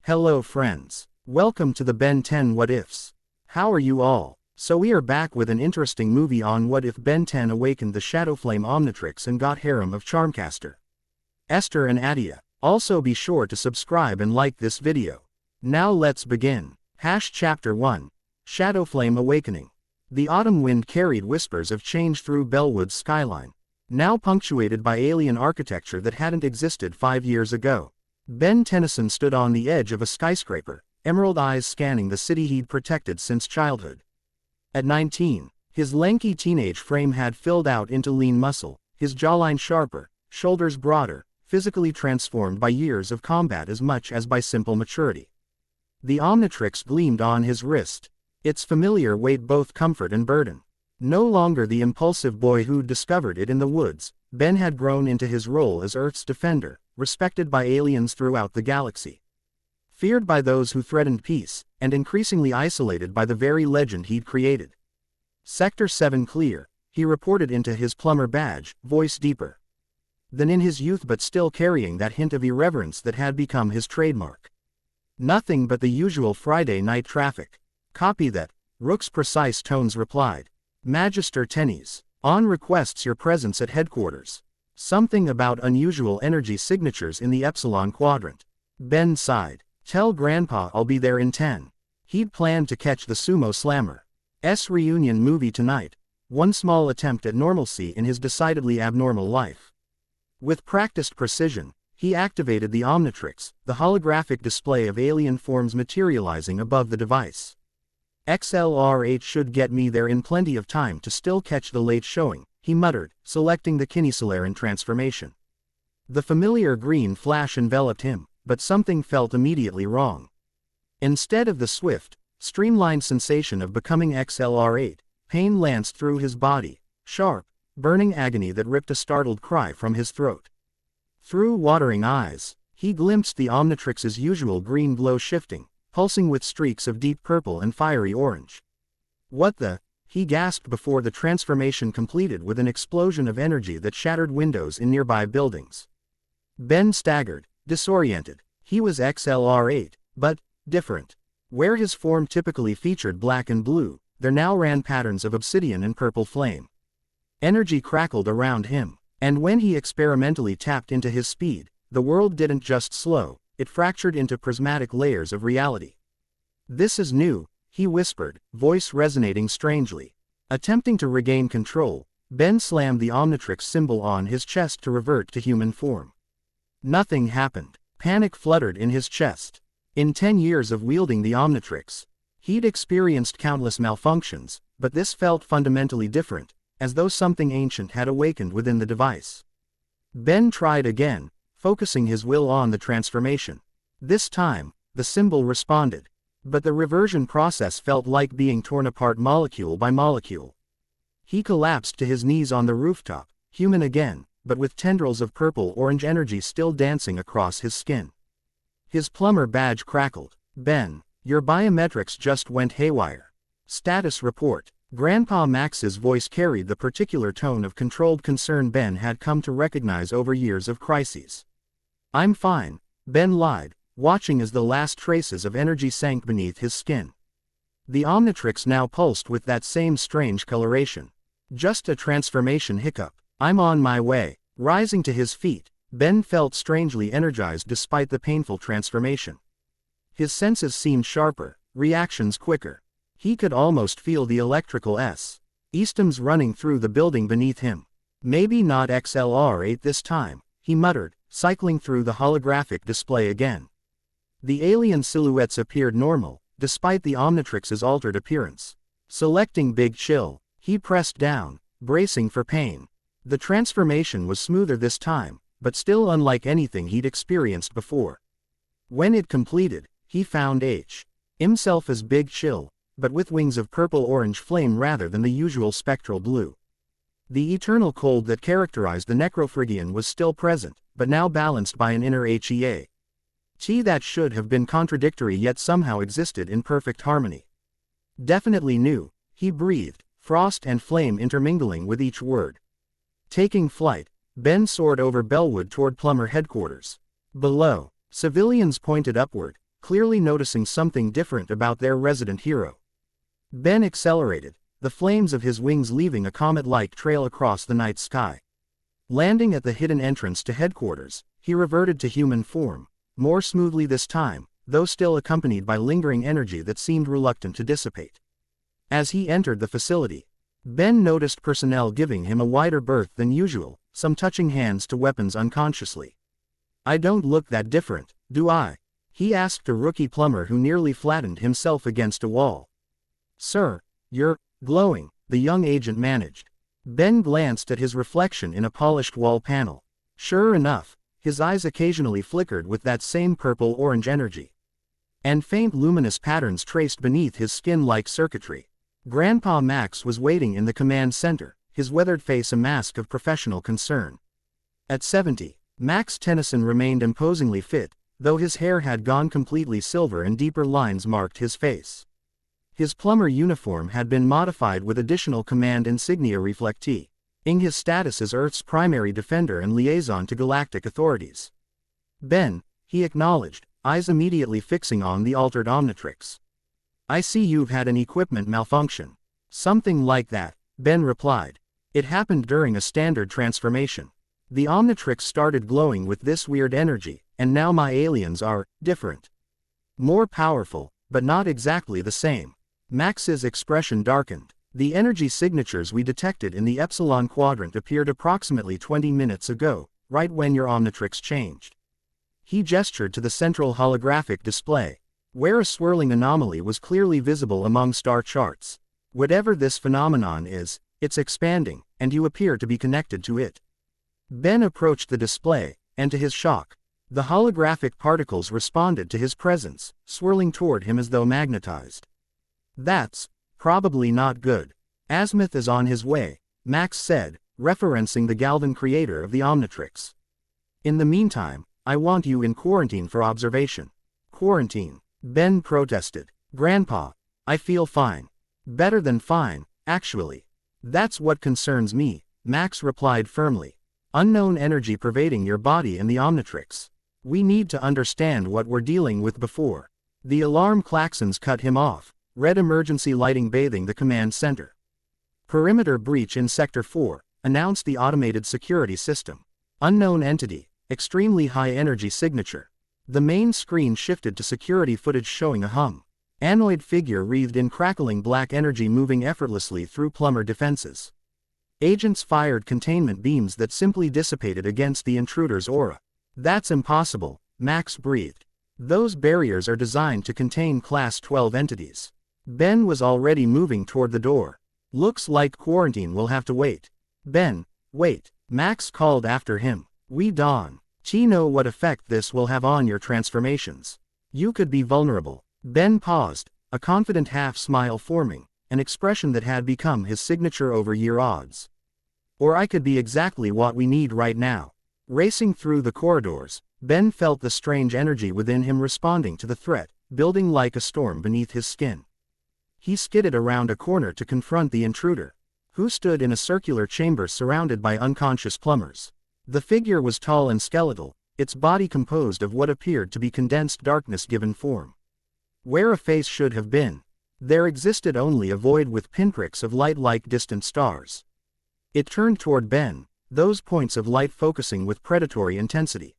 Hello friends. Welcome to the Ben 10 What Ifs. How are you all? So we are back with an interesting movie on what if Ben 10 awakened the Shadowflame Omnitrix and got Harem of Charmcaster. Ester and Attea. Also be sure to subscribe and like this video. Now let's begin. Chapter 1. Shadowflame Awakening. The autumn wind carried whispers of change through Bellwood's skyline, now punctuated by alien architecture that hadn't existed 5 years ago. Ben Tennyson stood on the edge of a skyscraper, emerald eyes scanning the city he'd protected since childhood. At 19, his lanky teenage frame had filled out into lean muscle, his jawline sharper, shoulders broader, physically transformed by years of combat as much as by simple maturity. The Omnitrix gleamed on his wrist. Its familiar weight both comfort and burden. No longer the impulsive boy who'd discovered it in the woods, Ben had grown into his role as Earth's defender, respected by aliens throughout the galaxy. Feared by those who threatened peace, and increasingly isolated by the very legend he'd created. Sector 7 clear, he reported into his plumber badge, voice deeper than in his youth but still carrying that hint of irreverence that had become his trademark. Nothing but the usual Friday night traffic. Copy that, Rook's precise tones replied. Magister Tennies. On requests your presence at headquarters. Something about unusual energy signatures in the Epsilon Quadrant. Ben sighed. Tell Grandpa I'll be there in 10. He'd planned to catch the sumo slammer. Reunion movie tonight. One small attempt at normalcy in his decidedly abnormal life. With practiced precision, he activated the Omnitrix, the holographic display of alien forms materializing above the device. XLR8 should get me there in plenty of time to still catch the late showing, he muttered, selecting the Kinesolaran transformation. The familiar green flash enveloped him, but something felt immediately wrong. Instead of the swift, streamlined sensation of becoming XLR8, pain lanced through his body, sharp, burning agony that ripped a startled cry from his throat. Through watering eyes, he glimpsed the Omnitrix's usual green glow shifting, pulsing with streaks of deep purple and fiery orange. What the? He gasped before the transformation completed with an explosion of energy that shattered windows in nearby buildings. Ben staggered, disoriented. He was XLR8, but different. Where his form typically featured black and blue, there now ran patterns of obsidian and purple flame. Energy crackled around him, and when he experimentally tapped into his speed, the world didn't just slow, it fractured into prismatic layers of reality. This is new, he whispered, voice resonating strangely. Attempting to regain control, Ben slammed the Omnitrix symbol on his chest to revert to human form. Nothing happened. Panic fluttered in his chest. In 10 years of wielding the Omnitrix, he'd experienced countless malfunctions, but this felt fundamentally different, as though something ancient had awakened within the device. Ben tried again, focusing his will on the transformation. This time, the symbol responded. But the reversion process felt like being torn apart molecule by molecule. He collapsed to his knees on the rooftop, human again, but with tendrils of purple-orange energy still dancing across his skin. His plumber badge crackled. Ben, your biometrics just went haywire. Status report. Grandpa Max's voice carried the particular tone of controlled concern Ben had come to recognize over years of crises. I'm fine, Ben lied, watching as the last traces of energy sank beneath his skin. The Omnitrix now pulsed with that same strange coloration. Just a transformation hiccup. I'm on my way. Rising to his feet, Ben felt strangely energized despite the painful transformation. His senses seemed sharper, reactions quicker. He could almost feel the electrical systems running through the building beneath him. Maybe not XLR8 this time, he muttered, cycling through the holographic display again. The alien silhouettes appeared normal, despite the Omnitrix's altered appearance. Selecting Big Chill, he pressed down, bracing for pain. The transformation was smoother this time, but still unlike anything he'd experienced before. When it completed, he found himself as Big Chill, but with wings of purple-orange flame rather than the usual spectral blue. The eternal cold that characterized the Necrophrygian was still present, but now balanced by an inner HEA. That should have been contradictory yet somehow existed in perfect harmony. Definitely new, he breathed, frost and flame intermingling with each word. Taking flight, Ben soared over Bellwood toward plumber headquarters. Below, civilians pointed upward, clearly noticing something different about their resident hero. Ben accelerated, the flames of his wings leaving a comet-like trail across the night sky. Landing at the hidden entrance to headquarters, he reverted to human form, more smoothly this time, though still accompanied by lingering energy that seemed reluctant to dissipate. As he entered the facility, Ben noticed personnel giving him a wider berth than usual, some touching hands to weapons unconsciously. "I don't look that different, do I?" he asked a rookie plumber who nearly flattened himself against a wall. "Sir, you're glowing," the young agent managed. Ben glanced at his reflection in a polished wall panel. Sure enough, his eyes occasionally flickered with that same purple-orange energy. And faint luminous patterns traced beneath his skin-like circuitry. Grandpa Max was waiting in the command center, his weathered face a mask of professional concern. At 70, Max Tennyson remained imposingly fit, though his hair had gone completely silver and deeper lines marked his face. His plumber uniform had been modified with additional command insignia reflecting his status as Earth's primary defender and liaison to galactic authorities. "Ben," he acknowledged, eyes immediately fixing on the altered Omnitrix. "I see you've had an equipment malfunction." "Something like that," Ben replied. "It happened during a standard transformation. The Omnitrix started glowing with this weird energy, and now my aliens are different. More powerful, but not exactly the same." Max's expression darkened. "The energy signatures we detected in the Epsilon Quadrant appeared approximately 20 minutes ago, right when your Omnitrix changed." He gestured to the central holographic display, where a swirling anomaly was clearly visible among star charts. "Whatever this phenomenon is, it's expanding, and you appear to be connected to it." Ben approached the display, and to his shock, the holographic particles responded to his presence, swirling toward him as though magnetized. "That's probably not good. Azimuth is on his way," Max said, referencing the Galvan creator of the Omnitrix. "In the meantime, I want you in quarantine for observation." "Quarantine?" Ben protested. "Grandpa, I feel fine. Better than fine, actually." "That's what concerns me," Max replied firmly. "Unknown energy pervading your body and the Omnitrix. We need to understand what we're dealing with before." The alarm klaxons cut him off, red emergency lighting bathing the command center. "Perimeter breach in Sector 4, announced the automated security system. Unknown entity, extremely high energy signature." The main screen shifted to security footage showing a humanoid figure wreathed in crackling black energy moving effortlessly through plumber defenses. Agents fired containment beams that simply dissipated against the intruder's aura. "That's impossible," Max breathed. "Those barriers are designed to contain Class 12 entities." Ben was already moving toward the door. "Looks like quarantine will have to wait." "Ben, wait," Max called after him. "We don't know what effect this will have on your transformations. You could be vulnerable." Ben paused, a confident half-smile forming, an expression that had become his signature over year odds. "Or I could be exactly what we need right now." Racing through the corridors, Ben felt the strange energy within him responding to the threat, building like a storm beneath his skin. He skidded around a corner to confront the intruder, who stood in a circular chamber surrounded by unconscious plumbers. The figure was tall and skeletal, its body composed of what appeared to be condensed darkness given form. Where a face should have been, there existed only a void with pinpricks of light like distant stars. It turned toward Ben, those points of light focusing with predatory intensity.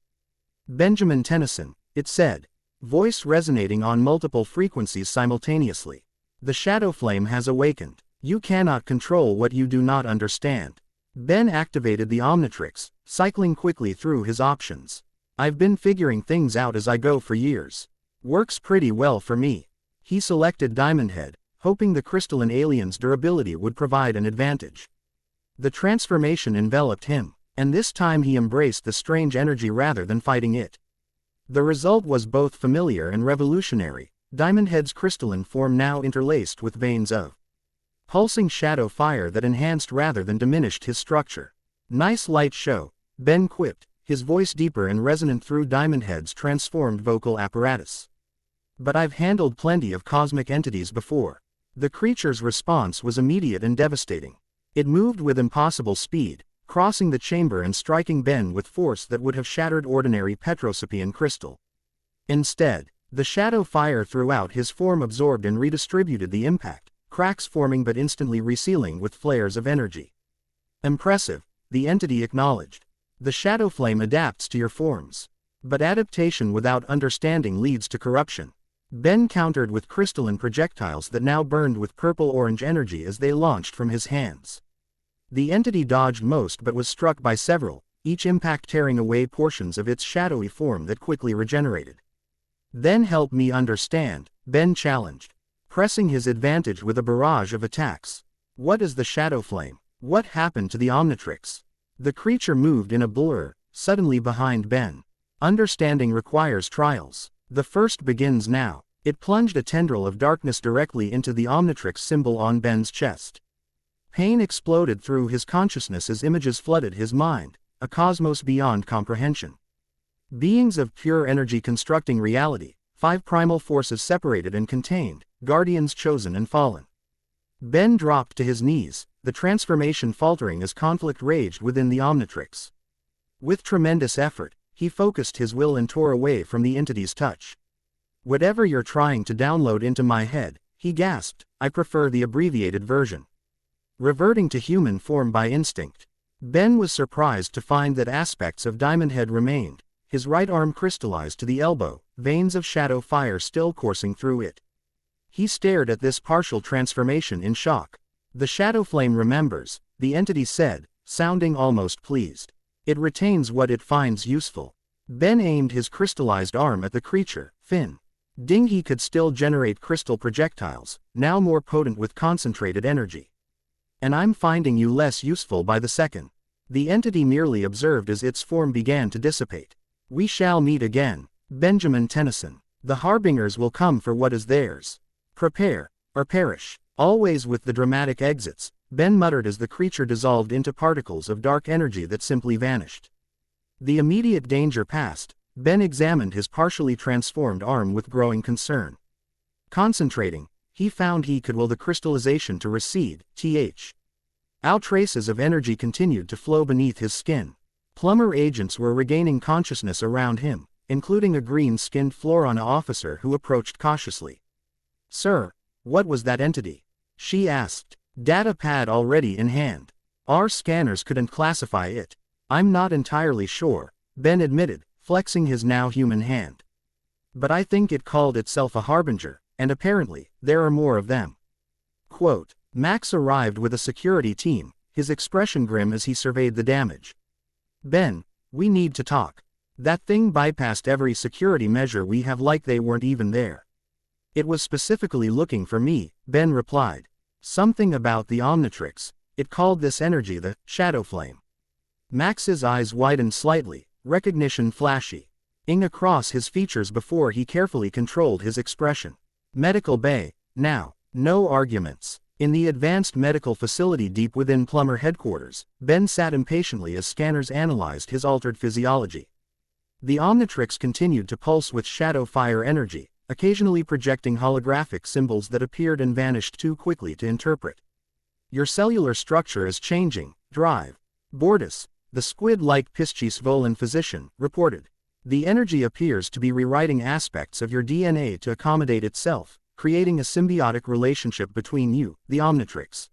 "Benjamin Tennyson," it said, voice resonating on multiple frequencies simultaneously. "The Shadowflame has awakened. You cannot control what you do not understand." Ben activated the Omnitrix, cycling quickly through his options. "I've been figuring things out as I go for years. Works pretty well for me." He selected Diamond Head, hoping the crystalline alien's durability would provide an advantage. The transformation enveloped him, and this time he embraced the strange energy rather than fighting it. The result was both familiar and revolutionary, Diamond Head's crystalline form now interlaced with veins of pulsing shadow fire that enhanced rather than diminished his structure. "Nice light show," Ben quipped, his voice deeper and resonant through Diamond Head's transformed vocal apparatus. "But I've handled plenty of cosmic entities before." The creature's response was immediate and devastating. It moved with impossible speed, crossing the chamber and striking Ben with force that would have shattered ordinary Petrosepian crystal. Instead, The shadow fire throughout his form absorbed and redistributed the impact, cracks forming but instantly resealing with flares of energy. Impressive, the entity acknowledged. The Shadowflame adapts to your forms. But adaptation without understanding leads to corruption. Ben countered with crystalline projectiles that now burned with purple-orange energy as they launched from his hands. The entity dodged most but was struck by several, each impact tearing away portions of its shadowy form that quickly regenerated. Then help me understand, Ben challenged, pressing his advantage with a barrage of attacks. What is the Shadowflame? What happened to the Omnitrix? The creature moved in a blur, suddenly behind Ben. Understanding requires trials. The first begins now. It plunged a tendril of darkness directly into the Omnitrix symbol on Ben's chest. Pain exploded through his consciousness as images flooded his mind, a cosmos beyond comprehension. Beings of pure energy constructing reality, 5 primal forces separated and contained, guardians chosen and fallen. Ben dropped to his knees, the transformation faltering as conflict raged within the Omnitrix. With tremendous effort, he focused his will and tore away from the entity's touch. Whatever you're trying to download into my head, he gasped, I prefer the abbreviated version. Reverting to human form by instinct. Ben was surprised to find that aspects of Diamond Head remained, his right arm crystallized to the elbow, veins of shadow fire still coursing through it. He stared at this partial transformation in shock. The Shadowflame remembers, the entity said, sounding almost pleased. It retains what it finds useful. Ben aimed his crystallized arm at the creature, Finn. Ding, he could still generate crystal projectiles, now more potent with concentrated energy. And I'm finding you less useful by the second. The entity merely observed as its form began to dissipate. We shall meet again, Benjamin Tennyson. The harbingers will come for what is theirs. Prepare, or perish. Always with the dramatic exits, Ben muttered as the creature dissolved into particles of dark energy that simply vanished. The immediate danger past, Ben examined his partially transformed arm with growing concern. Concentrating, he found he could will the crystallization to recede, Out traces of energy continued to flow beneath his skin. Plumber agents were regaining consciousness around him, including a green-skinned Florana officer who approached cautiously. Sir, what was that entity? She asked. Data pad already in hand. Our scanners couldn't classify it. I'm not entirely sure, Ben admitted, flexing his now human hand. But I think it called itself a harbinger, and apparently, there are more of them. Quote, Max arrived with a security team, his expression grim as he surveyed the damage. Ben, we need to talk. That thing bypassed every security measure we have, like they weren't even there. It was specifically looking for me, Ben replied. Something about the Omnitrix. It called this energy the Shadowflame. Max's eyes widened slightly, recognition flashy. Ing across his features before he carefully controlled his expression. Medical bay, now, no arguments. In the advanced medical facility deep within Plumber headquarters, Ben sat impatiently as scanners analyzed his altered physiology. The Omnitrix continued to pulse with shadow fire energy, occasionally projecting holographic symbols that appeared and vanished too quickly to interpret. Your structure is changing, Drive. Bordis, the squid-like Piscis-Volan physician, reported. The energy appears to be rewriting aspects of your DNA to accommodate itself, creating a symbiotic relationship between you, the Omnitrix.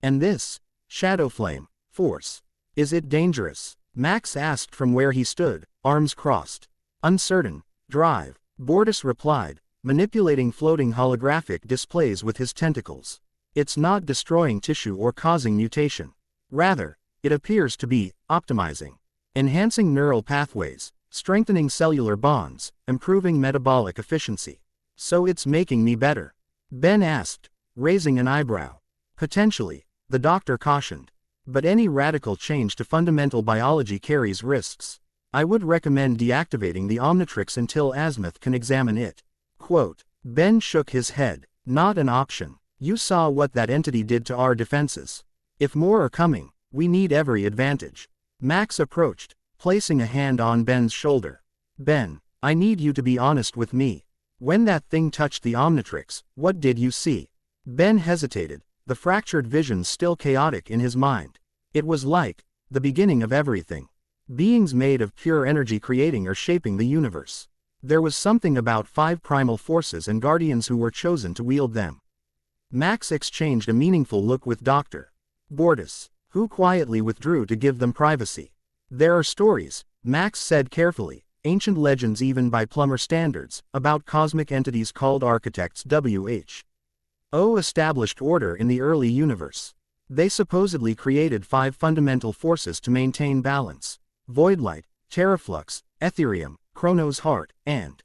And this, Shadowflame, force. Is it dangerous? Max asked from where he stood, arms crossed. Uncertain, Drive. Bordis replied, manipulating floating holographic displays with his tentacles. It's not destroying tissue or causing mutation. Rather, it appears to be optimizing, enhancing neural pathways, strengthening cellular bonds, improving metabolic efficiency. So it's making me better? Ben asked, raising an eyebrow. Potentially, the doctor cautioned. But any radical change to fundamental biology carries risks. I would recommend deactivating the Omnitrix until Azimuth can examine it. Quote, Ben shook his head. Not an option. You saw what that entity did to our defenses. If more are coming, we need every advantage. Max approached, placing a hand on Ben's shoulder. Ben, I need you to be honest with me. When that thing touched the Omnitrix, what did you see? Ben hesitated, the fractured vision still chaotic in his mind. It was like the beginning of everything. Beings made of pure energy creating or shaping the universe. There was something about 5 primal forces and guardians who were chosen to wield them. Max exchanged a meaningful look with Dr. Bortus, who quietly withdrew to give them privacy. There are stories, Max said carefully, ancient legends even by Plummer standards, about cosmic entities called architects who established order in the early universe. They supposedly created 5 fundamental forces to maintain balance: voidlight, terraflux, etherium, Chronos heart, and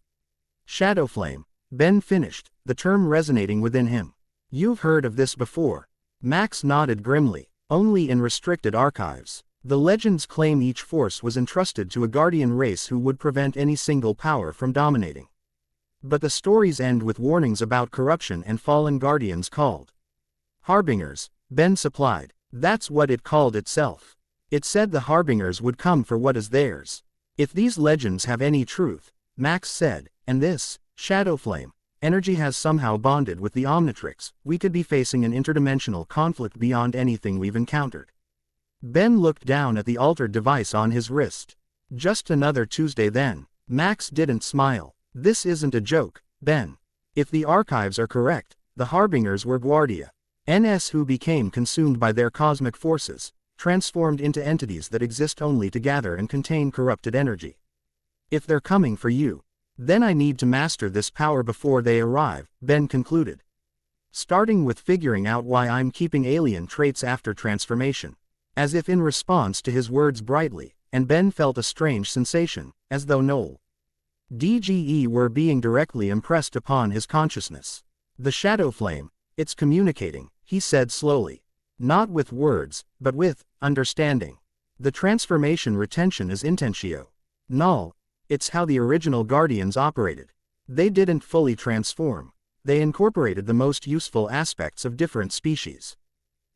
Shadowflame. Ben finished, the term resonating within him. You've heard of this before. Max nodded grimly. Only in restricted archives. The legends claim each force was entrusted to a guardian race who would prevent any single power from dominating. But the stories end with warnings about corruption and fallen guardians called Harbingers, Ben supplied. That's what it called itself. It said the Harbingers would come for what is theirs. If these legends have any truth, Max said, and this, Shadowflame, energy has somehow bonded with the Omnitrix, we could be facing an interdimensional conflict beyond anything we've encountered. Ben looked down at the altered device on his wrist. Just another Tuesday then. Max didn't smile. This isn't a joke, Ben. If the archives are correct, the Harbingers were Guardia NS who became consumed by their cosmic forces, transformed into entities that exist only to gather and contain corrupted energy. If they're coming for you, then I need to master this power before they arrive, Ben concluded. Starting with figuring out why I'm keeping alien traits after transformation. As if in response to his words brightly, and Ben felt a strange sensation, as though Noel DGE were being directly impressed upon his consciousness. The Shadowflame, it's communicating, he said slowly. Not with words, but with understanding. The transformation retention is intentio. Null. It's how the original Guardians operated. They didn't fully transform. They incorporated the most useful aspects of different species.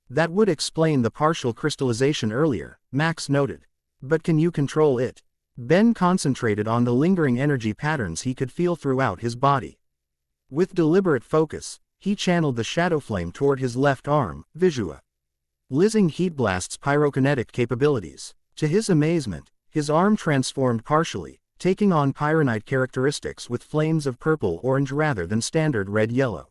That would explain the partial crystallization earlier, Max noted. But can you control it? Ben concentrated on the lingering energy patterns he could feel throughout his body. With deliberate focus, he channeled the Shadowflame toward his left arm, Visua. Lizzing heat blasts pyrokinetic capabilities. To his amazement, his arm transformed partially, taking on pyronite characteristics with flames of purple-orange rather than standard red-yellow.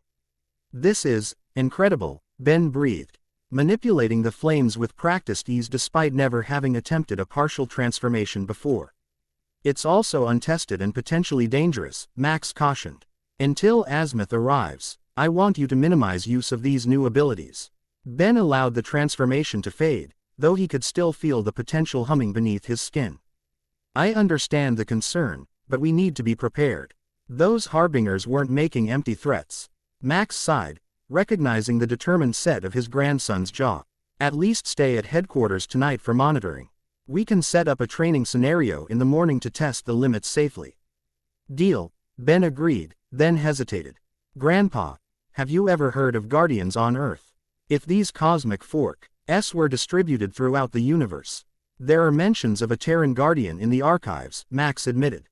This is incredible, Ben breathed, manipulating the flames with practiced ease despite never having attempted a partial transformation before. It's also untested and potentially dangerous, Max cautioned. Until Azimuth arrives, I want you to minimize use of these new abilities. Ben allowed the transformation to fade, though he could still feel the potential humming beneath his skin. I understand the concern, but we need to be prepared. Those Harbingers weren't making empty threats. Max sighed, recognizing the determined set of his grandson's jaw. At least stay at headquarters tonight for monitoring. We can set up a training scenario in the morning to test the limits safely. Deal, Ben agreed, then hesitated. Grandpa, have you ever heard of Guardians on Earth? If these cosmic forks were distributed throughout the universe, there are mentions of a Terran Guardian in the archives, Max admitted.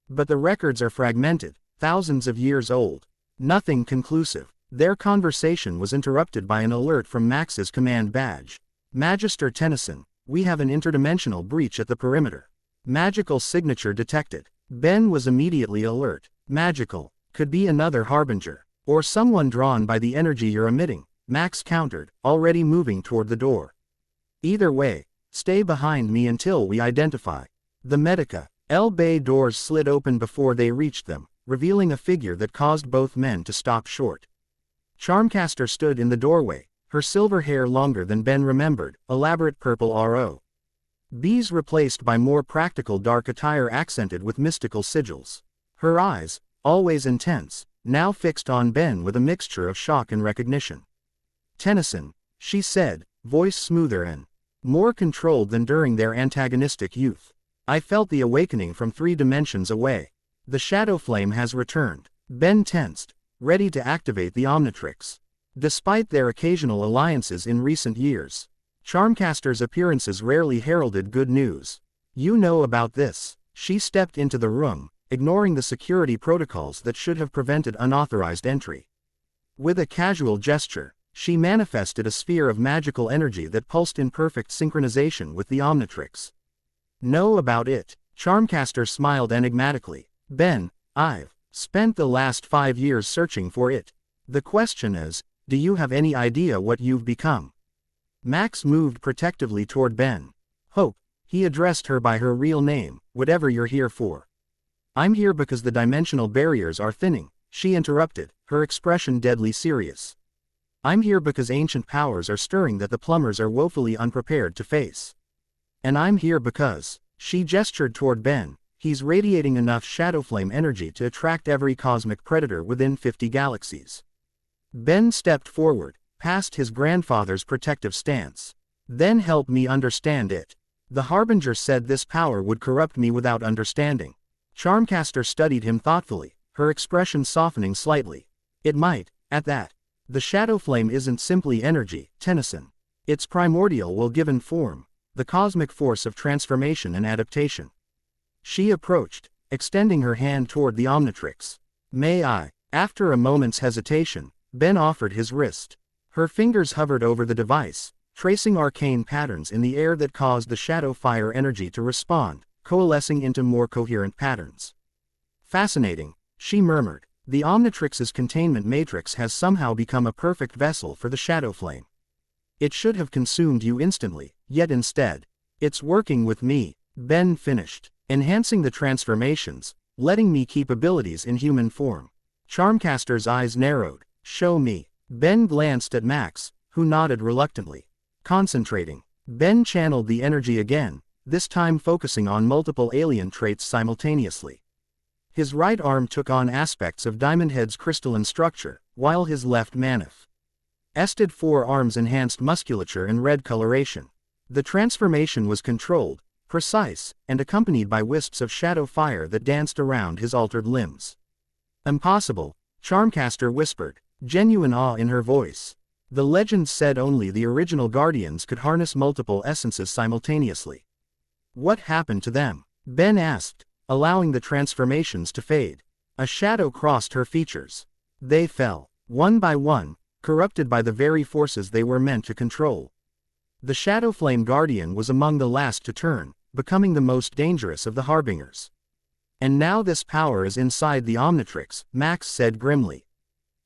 But the records are fragmented, thousands of years old. Nothing conclusive. Their conversation was interrupted by an alert from Max's command badge. Magister Tennyson, we have an interdimensional breach at the perimeter. Magical signature detected. Ben was immediately alert. Magical. Could be another harbinger. Or someone drawn by the energy you're emitting, Max countered, already moving toward the door. Either way, stay behind me until we identify. The Medica bay doors slid open before they reached them, revealing a figure that caused both men to stop short. Charmcaster stood in the doorway, her silver hair longer than Ben remembered, elaborate purple ROBs replaced by more practical dark attire accented with mystical sigils. Her eyes, always intense, now fixed on Ben with a mixture of shock and recognition. Tennyson, she said, voice smoother and more controlled than during their antagonistic youth. I felt the awakening from 3 dimensions away. The Shadowflame has returned. Ben tensed, ready to activate the Omnitrix. Despite their occasional alliances in recent years, Charmcaster's appearances rarely heralded good news. You know about this. She stepped into the room, ignoring the security protocols that should have prevented unauthorized entry. With a casual gesture, she manifested a sphere of magical energy that pulsed in perfect synchronization with the Omnitrix. Know about it? Charmcaster smiled enigmatically. Ben, I've spent the last 5 years searching for it. The question is, do you have any idea what you've become? Max moved protectively toward Ben. Hope, he addressed her by her real name, whatever you're here for. I'm here because the dimensional barriers are thinning, she interrupted, her expression deadly serious. I'm here because ancient powers are stirring that the plumbers are woefully unprepared to face. And I'm here because, she gestured toward Ben, he's radiating enough Shadowflame energy to attract every cosmic predator within 50 galaxies. Ben stepped forward, past his grandfather's protective stance. Then help me understand it. The Harbinger said this power would corrupt me without understanding. Charmcaster studied him thoughtfully, her expression softening slightly. It might, at that. The Shadowflame isn't simply energy, Tennyson. It's primordial will given form, the cosmic force of transformation and adaptation. She approached, extending her hand toward the Omnitrix. May I? After a moment's hesitation, Ben offered his wrist. Her fingers hovered over the device, tracing arcane patterns in the air that caused the shadow fire energy to respond, coalescing into more coherent patterns. Fascinating, she murmured. The Omnitrix's containment matrix has somehow become a perfect vessel for the Shadowflame. It should have consumed you instantly, yet instead, it's working with me, Ben finished, enhancing the transformations, letting me keep abilities in human form. Charmcaster's eyes narrowed. Show me. Ben glanced at Max, who nodded reluctantly. Concentrating, Ben channeled the energy again, this time focusing on multiple alien traits simultaneously. His right arm took on aspects of Diamond Head's crystalline structure, while his left manifested 4 arms enhanced musculature and red coloration. The transformation was controlled, precise, and accompanied by wisps of shadow fire that danced around his altered limbs. Impossible, Charmcaster whispered, genuine awe in her voice. The legends said only the original Guardians could harness multiple essences simultaneously. What happened to them? Ben asked, allowing the transformations to fade. A shadow crossed her features. They fell, one by one, corrupted by the very forces they were meant to control. The Shadowflame Guardian was among the last to turn, becoming the most dangerous of the Harbingers. And now this power is inside the Omnitrix, Max said grimly.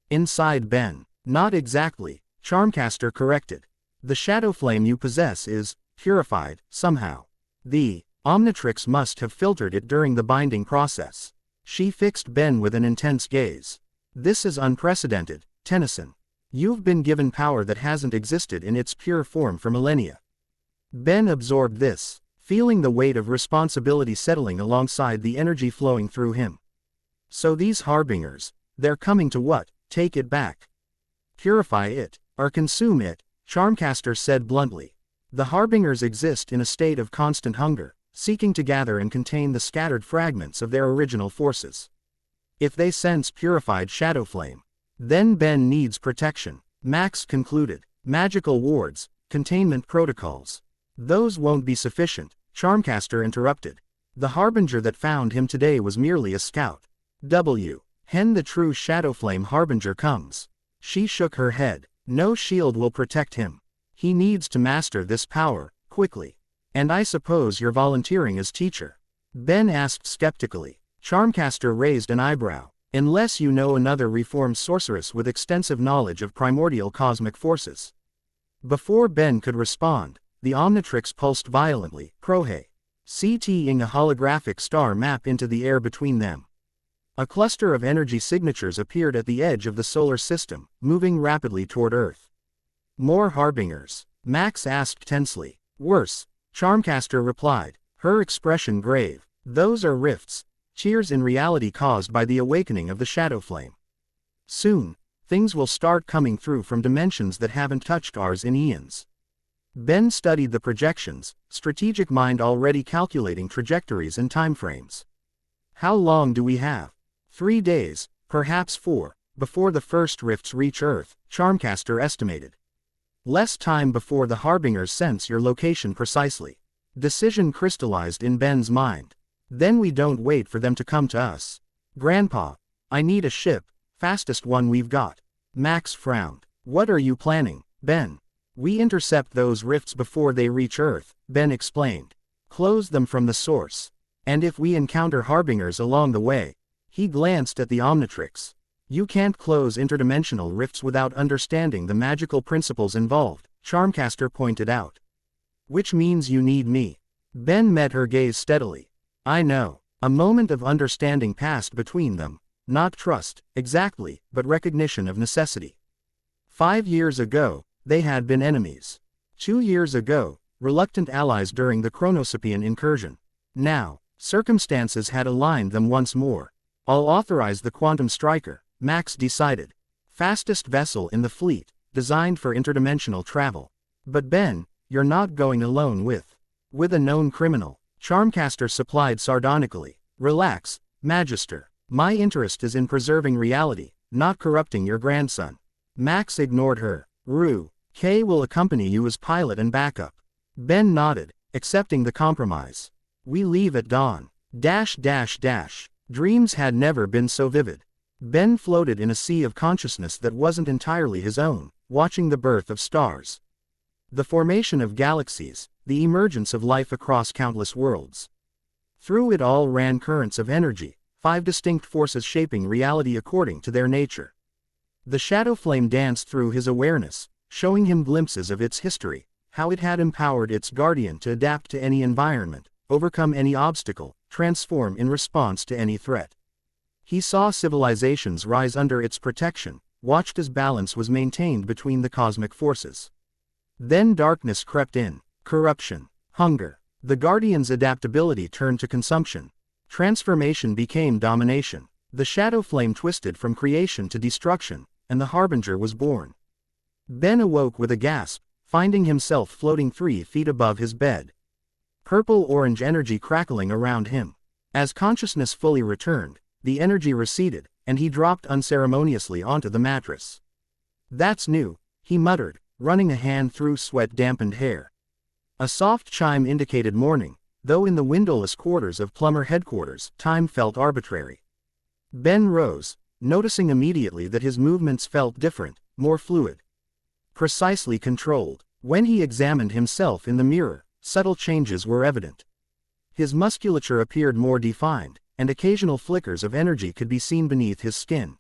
Inside Ben. Not exactly, Charmcaster corrected. The Shadowflame you possess is purified, somehow. The Omnitrix must have filtered it during the binding process. She fixed Ben with an intense gaze. This is unprecedented, Tennyson. You've been given power that hasn't existed in its pure form for millennia. Ben absorbed this, feeling the weight of responsibility settling alongside the energy flowing through him. So these Harbingers, they're coming to what? Take it back. Purify it, or consume it, Charmcaster said bluntly. The Harbingers exist in a state of constant hunger, seeking to gather and contain the scattered fragments of their original forces. If they sense purified Shadowflame, then Ben needs protection, Max concluded. Magical wards, containment protocols. Those won't be sufficient, Charmcaster interrupted. The Harbinger that found him today was merely a scout. Hen the true Shadowflame Harbinger comes. She shook her head. No shield will protect him. He needs to master this power, quickly. And I suppose you're volunteering as teacher? Ben asked skeptically. Charmcaster raised an eyebrow. Unless you know another reformed sorceress with extensive knowledge of primordial cosmic forces. Before Ben could respond, the Omnitrix pulsed violently, Prohe. CTing a holographic star map into the air between them. A cluster of energy signatures appeared at the edge of the solar system, moving rapidly toward Earth. More Harbingers? Max asked tensely. Worse, Charmcaster replied, her expression grave. Those are rifts, tears in reality caused by the awakening of the Shadowflame. Soon, things will start coming through from dimensions that haven't touched ours in eons. Ben studied the projections, strategic mind already calculating trajectories and timeframes. How long do we have? 3 days, perhaps 4, before the first rifts reach Earth, Charmcaster estimated. Less time before the Harbingers sense your location precisely. Decision crystallized in Ben's mind. Then we don't wait for them to come to us. Grandpa, I need a ship, fastest one we've got. Max frowned. What are you planning, Ben? We intercept those rifts before they reach Earth, Ben explained. Close them from the source. And if we encounter harbingers along the way? He glanced at the Omnitrix. You can't close interdimensional rifts without understanding the magical principles involved, Charmcaster pointed out. Which means you need me. Ben met her gaze steadily. I know. A moment of understanding passed between them. Not trust, exactly, but recognition of necessity. 5 years ago, they had been enemies. 2 years ago, reluctant allies during the Chronosopian incursion. Now, circumstances had aligned them once more. I'll authorize the Quantum Striker, Max decided. Fastest vessel in the fleet, designed for interdimensional travel. But Ben, you're not going alone with a known criminal. Charmcaster supplied sardonically. Relax, Magister. My interest is in preserving reality, not corrupting your grandson. Max ignored her. Rue, Kay will accompany you as pilot and backup. Ben nodded, accepting the compromise. We leave at dawn. Dreams had never been so vivid. Ben floated in a sea of consciousness that wasn't entirely his own, watching the birth of stars. The formation of galaxies, the emergence of life across countless worlds. Through it all ran currents of energy, 5 distinct forces shaping reality according to their nature. The Shadowflame danced through his awareness, showing him glimpses of its history, how it had empowered its guardian to adapt to any environment, overcome any obstacle, transform in response to any threat. He saw civilizations rise under its protection, watched as balance was maintained between the cosmic forces. Then darkness crept in, corruption, hunger. The Guardian's adaptability turned to consumption. Transformation became domination. The Shadowflame twisted from creation to destruction, and the Harbinger was born. Ben awoke with a gasp, finding himself floating 3 feet above his bed. Purple-orange energy crackling around him. As consciousness fully returned, the energy receded, and he dropped unceremoniously onto the mattress. That's new, he muttered, running a hand through sweat-dampened hair. A soft chime indicated morning, though in the windowless quarters of Plumber headquarters, time felt arbitrary. Ben rose, noticing immediately that his movements felt different, more fluid. Precisely controlled. When he examined himself in the mirror, subtle changes were evident. His musculature appeared more defined, and occasional flickers of energy could be seen beneath his skin.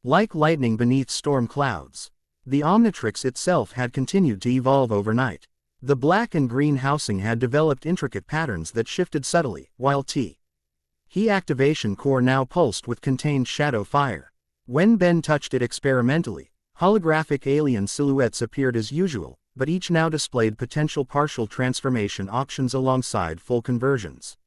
Like lightning beneath storm clouds. The Omnitrix itself had continued to evolve overnight. The black and green housing had developed intricate patterns that shifted subtly, while He activation core now pulsed with contained shadow fire. When Ben touched it experimentally, holographic alien silhouettes appeared as usual, but each now displayed potential partial transformation options alongside full conversions.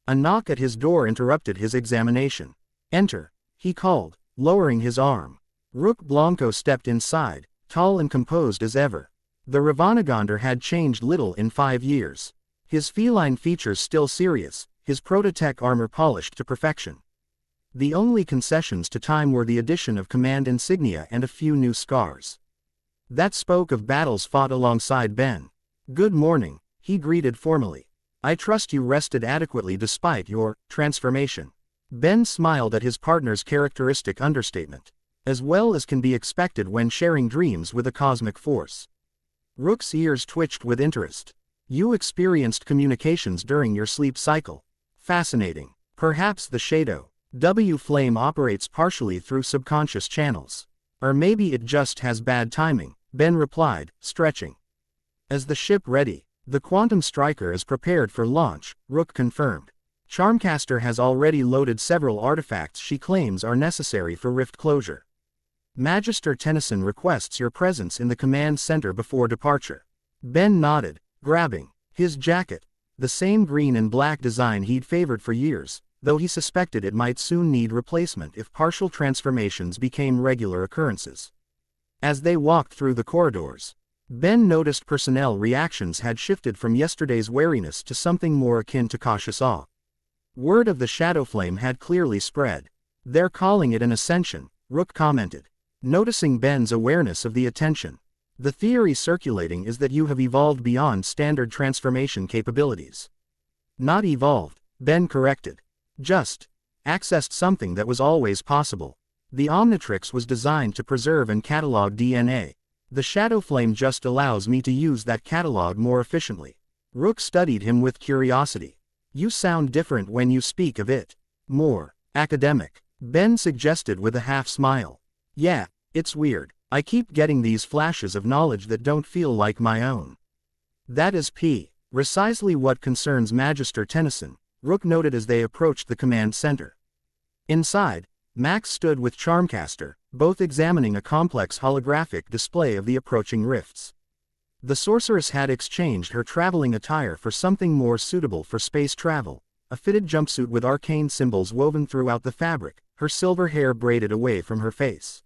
A knock at his door interrupted his examination. Enter, he called, lowering his arm. Rook Blanco stepped inside, tall and composed as ever. The Ravanagonder had changed little in 5 years. His feline features still serious, his prototech armor polished to perfection. The only concessions to time were the addition of command insignia and a few new scars. That spoke of battles fought alongside Ben. Good morning, he greeted formally. I trust you rested adequately despite your transformation. Ben smiled at his partner's characteristic understatement. As well as can be expected when sharing dreams with a cosmic force. Rook's ears twitched with interest. You experienced communications during your sleep cycle. Fascinating. Perhaps the Shadowflame operates partially through subconscious channels. Or maybe it just has bad timing, Ben replied, stretching. As the ship ready, the Quantum Striker is prepared for launch, Rook confirmed. Charmcaster has already loaded several artifacts she claims are necessary for rift closure. Magister Tennyson requests your presence in the command center before departure. Ben nodded, grabbing his jacket, the same green and black design he'd favored for years, though he suspected it might soon need replacement if partial transformations became regular occurrences. As they walked through the corridors, Ben noticed personnel reactions had shifted from yesterday's wariness to something more akin to cautious awe. Word of the Shadowflame had clearly spread. They're calling it an ascension, Rook commented, noticing Ben's awareness of the attention. The theory circulating is that you have evolved beyond standard transformation capabilities. Not evolved, Ben corrected. Just accessed something that was always possible. The Omnitrix was designed to preserve and catalog DNA. The Shadowflame just allows me to use that catalog more efficiently. Rook studied him with curiosity. You sound different when you speak of it. More academic, Ben suggested with a half smile. Yeah, it's weird. I keep getting these flashes of knowledge that don't feel like my own. That is precisely what concerns Magister Tennyson, Rook noted as they approached the command center. Inside, Max stood with Charmcaster, both examining a complex holographic display of the approaching rifts. The sorceress had exchanged her traveling attire for something more suitable for space travel, a fitted jumpsuit with arcane symbols woven throughout the fabric, her silver hair braided away from her face.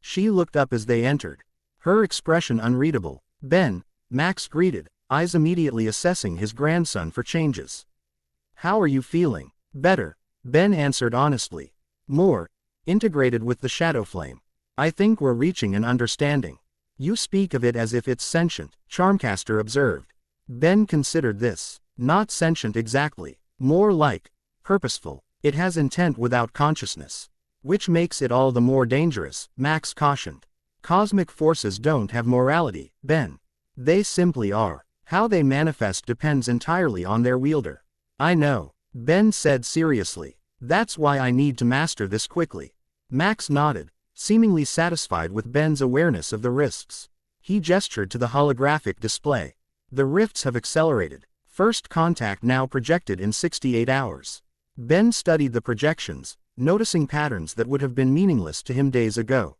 She looked up as they entered, her expression unreadable. Ben, Max greeted, eyes immediately assessing his grandson for changes. How are you feeling? Better, Ben answered honestly. More integrated with the Shadowflame. I think we're reaching an understanding. You speak of it as if it's sentient, Charmcaster observed. Ben considered this. Not sentient exactly. More like purposeful. It has intent without consciousness. Which makes it all the more dangerous, Max cautioned. Cosmic forces don't have morality, Ben. They simply are. How they manifest depends entirely on their wielder. I know, Ben said seriously. That's why I need to master this quickly. Max nodded, seemingly satisfied with Ben's awareness of the risks. He gestured to the holographic display. The rifts have accelerated. First contact now projected in 68 hours. Ben studied the projections, noticing patterns that would have been meaningless to him days ago.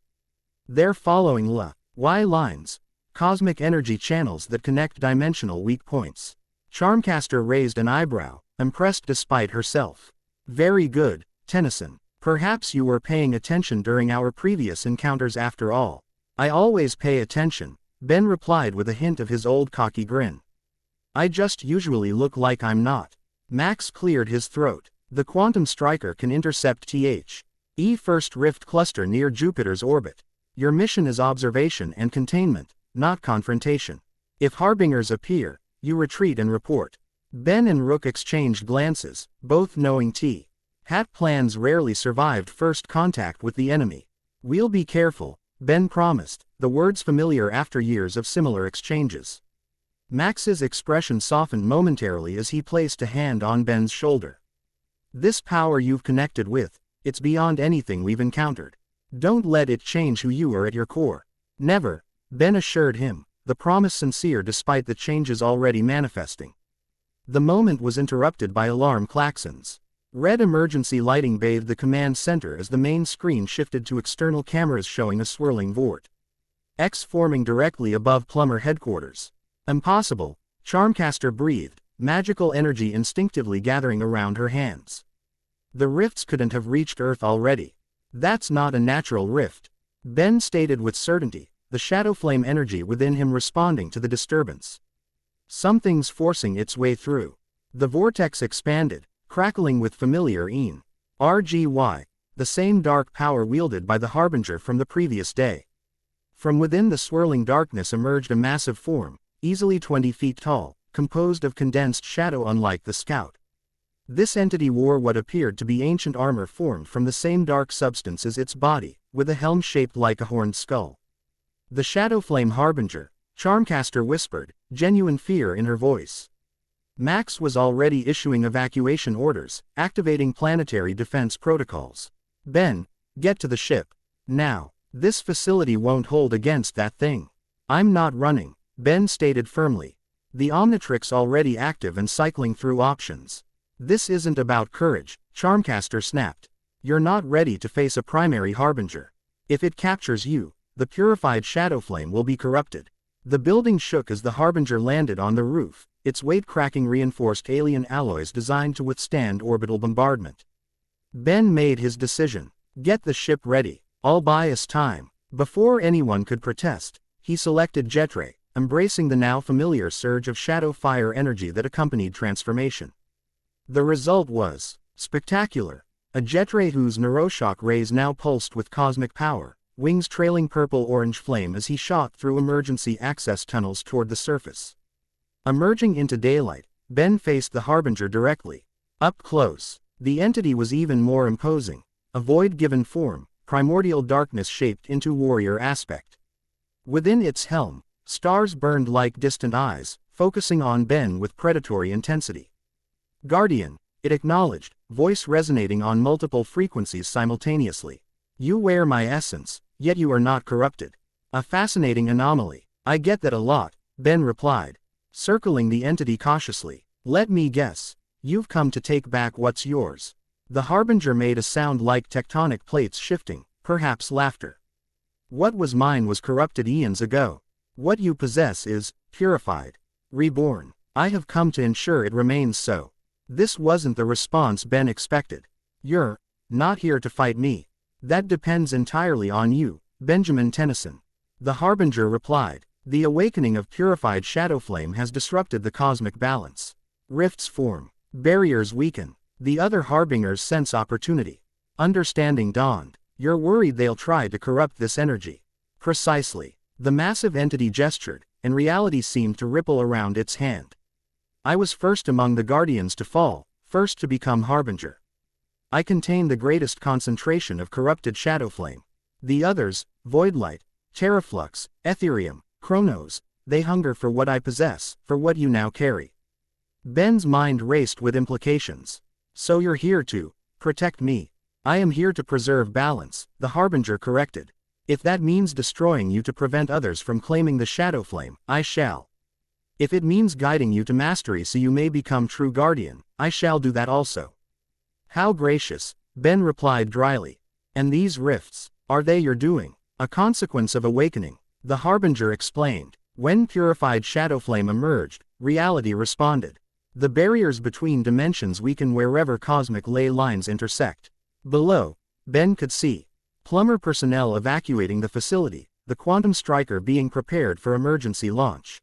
They're following Y lines, cosmic energy channels that connect dimensional weak points. Charmcaster raised an eyebrow, impressed despite herself. Very good, Tennyson. Perhaps you were paying attention during our previous encounters after all. I always pay attention, Ben replied with a hint of his old cocky grin. I just usually look like I'm not. Max cleared his throat. The quantum striker can intercept THE first rift cluster near Jupiter's orbit. Your mission is observation and containment, not confrontation. If harbingers appear, you retreat and report. Ben and Rook exchanged glances, both knowing Hat plans rarely survived first contact with the enemy. We'll be careful, Ben promised, the words familiar after years of similar exchanges. Max's expression softened momentarily as he placed a hand on Ben's shoulder. This power you've connected with, it's beyond anything we've encountered. Don't let it change who you are at your core. Never, Ben assured him, the promise sincere despite the changes already manifesting. The moment was interrupted by alarm klaxons. Red emergency lighting bathed the command center as the main screen shifted to external cameras showing a swirling vortex forming directly above Plumber headquarters. Impossible, Charmcaster breathed, magical energy instinctively gathering around her hands. The rifts couldn't have reached Earth already. That's not a natural rift, Ben stated with certainty, the Shadowflame energy within him responding to the disturbance. Something's forcing its way through. The vortex expanded, crackling with familiar RGY, the same dark power wielded by the Harbinger from the previous day. From within the swirling darkness emerged a massive form, easily 20 feet tall, composed of condensed shadow unlike the Scout. This entity wore what appeared to be ancient armor formed from the same dark substance as its body, with a helm shaped like a horned skull. The Shadowflame Harbinger, Charmcaster whispered, genuine fear in her voice. Max was already issuing evacuation orders, activating planetary defense protocols. Ben, get to the ship. Now, this facility won't hold against that thing. I'm not running, Ben stated firmly. The Omnitrix already active and cycling through options. This isn't about courage, Charmcaster snapped. You're not ready to face a primary Harbinger. If it captures you, the purified Shadowflame will be corrupted. The building shook as the Harbinger landed on the roof, its weight cracking reinforced alien alloys designed to withstand orbital bombardment. Ben made his decision. Get the ship ready. I'll buy us time. Before anyone could protest, he selected Jetray, embracing the now familiar surge of shadow fire energy that accompanied transformation. The result was spectacular. A Jetray whose neuroshock rays now pulsed with cosmic power, wings trailing purple-orange flame as he shot through emergency access tunnels toward the surface. Emerging into daylight, Ben faced the Harbinger directly. Up close, the entity was even more imposing, a void-given form, primordial darkness shaped into warrior aspect. Within its helm, stars burned like distant eyes, focusing on Ben with predatory intensity. Guardian, it acknowledged, voice resonating on multiple frequencies simultaneously. You wear my essence, yet you are not corrupted. A fascinating anomaly. I get that a lot, Ben replied, circling the entity cautiously. Let me guess. You've come to take back what's yours. The Harbinger made a sound like tectonic plates shifting, perhaps laughter. What was mine was corrupted eons ago. What you possess is purified, reborn. I have come to ensure it remains so. This wasn't the response Ben expected. You're not here to fight me. That depends entirely on you, Benjamin Tennyson. The Harbinger replied. The awakening of purified Shadowflame has disrupted the cosmic balance. Rifts form. Barriers weaken. The other Harbingers sense opportunity. Understanding dawned. You're worried they'll try to corrupt this energy. Precisely. The massive entity gestured, and reality seemed to ripple around its hand. I was first among the Guardians to fall, first to become Harbinger. I contain the greatest concentration of corrupted Shadowflame. The others, Voidlight, Terraflux, Ethereum, Chronos, they hunger for what I possess, for what you now carry. Ben's mind raced with implications. So you're here to protect me. I am here to preserve balance, the Harbinger corrected. If that means destroying you to prevent others from claiming the Shadowflame, I shall. If it means guiding you to mastery so you may become true Guardian, I shall do that also. How gracious, Ben replied dryly. And these rifts, are they your doing? A consequence of awakening, the Harbinger explained. When purified Shadowflame emerged, reality responded. The barriers between dimensions weaken wherever cosmic ley lines intersect. Below, Ben could see plumber personnel evacuating the facility, the quantum striker being prepared for emergency launch.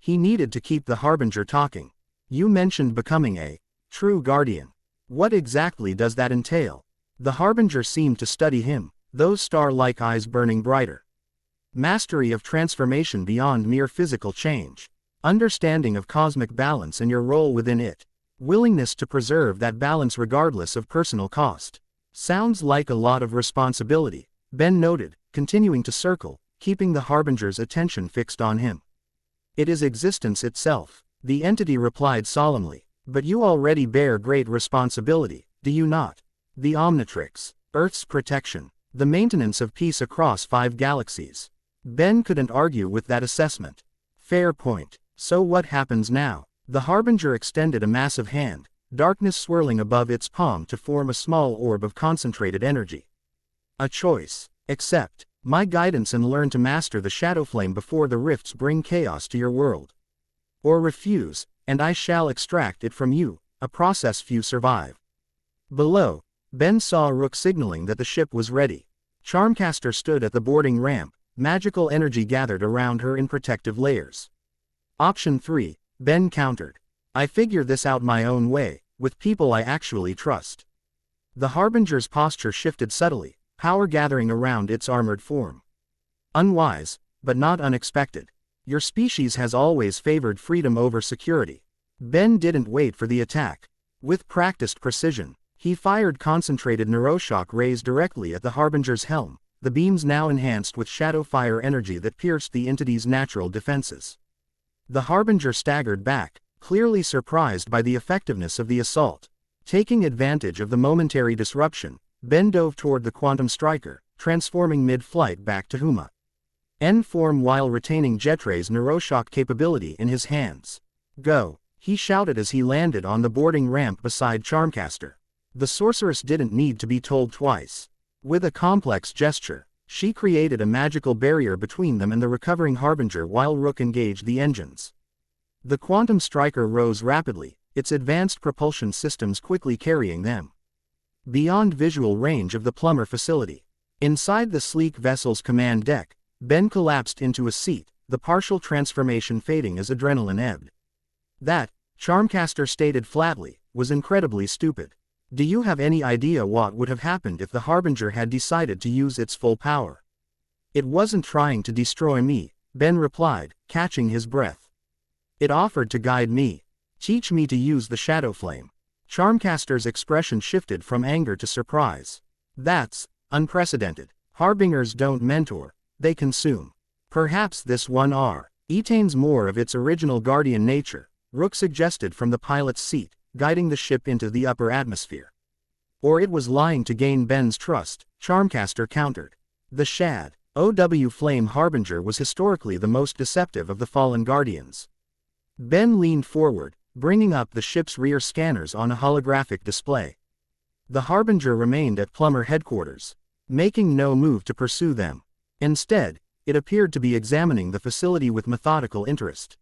He needed to keep the Harbinger talking. You mentioned becoming a true Guardian. What exactly does that entail? The Harbinger seemed to study him, those star-like eyes burning brighter. Mastery of transformation beyond mere physical change. Understanding of cosmic balance and your role within it. Willingness to preserve that balance regardless of personal cost. Sounds like a lot of responsibility, Ben noted, continuing to circle, keeping the Harbinger's attention fixed on him. It is existence itself, the entity replied solemnly. But you already bear great responsibility, do you not? The Omnitrix, Earth's protection, the maintenance of peace across 5 galaxies. Ben couldn't argue with that assessment. Fair point. So what happens now? The Harbinger extended a massive hand, darkness swirling above its palm to form a small orb of concentrated energy. A choice. Accept my guidance and learn to master the Shadowflame before the rifts bring chaos to your world. Or refuse, and I shall extract it from you, a process few survive. Below, Ben saw Rook signaling that the ship was ready. Charmcaster stood at the boarding ramp, magical energy gathered around her in protective layers. Option 3, Ben countered. I figure this out my own way, with people I actually trust. The Harbinger's posture shifted subtly, power gathering around its armored form. Unwise, but not unexpected. Your species has always favored freedom over security. Ben didn't wait for the attack. With practiced precision, he fired concentrated neuroshock rays directly at the Harbinger's helm, the beams now enhanced with shadow fire energy that pierced the entity's natural defenses. The Harbinger staggered back, clearly surprised by the effectiveness of the assault. Taking advantage of the momentary disruption, Ben dove toward the quantum striker, transforming mid-flight back to Huma. N form while retaining Jetray's neuroshock capability in his hands. Go, he shouted as he landed on the boarding ramp beside Charmcaster. The sorceress didn't need to be told twice. With a complex gesture, she created a magical barrier between them and the recovering Harbinger while Rook engaged the engines. The quantum striker rose rapidly, its advanced propulsion systems quickly carrying them beyond visual range of the plumber facility. Inside the sleek vessel's command deck, Ben collapsed into a seat, the partial transformation fading as adrenaline ebbed. That, Charmcaster stated flatly, was incredibly stupid. Do you have any idea what would have happened if the Harbinger had decided to use its full power? It wasn't trying to destroy me, Ben replied, catching his breath. It offered to guide me. Teach me to use the Shadowflame. Charmcaster's expression shifted from anger to surprise. That's unprecedented. Harbingers don't mentor, they consume. Perhaps this one retains more of its original guardian nature, Rook suggested from the pilot's seat, guiding the ship into the upper atmosphere. Or it was lying to gain Ben's trust, Charmcaster countered. The Shadowflame Harbinger was historically the most deceptive of the fallen guardians. Ben leaned forward, bringing up the ship's rear scanners on a holographic display. The Harbinger remained at Plumber headquarters, making no move to pursue them. Instead, it appeared to be examining the facility with methodical interest.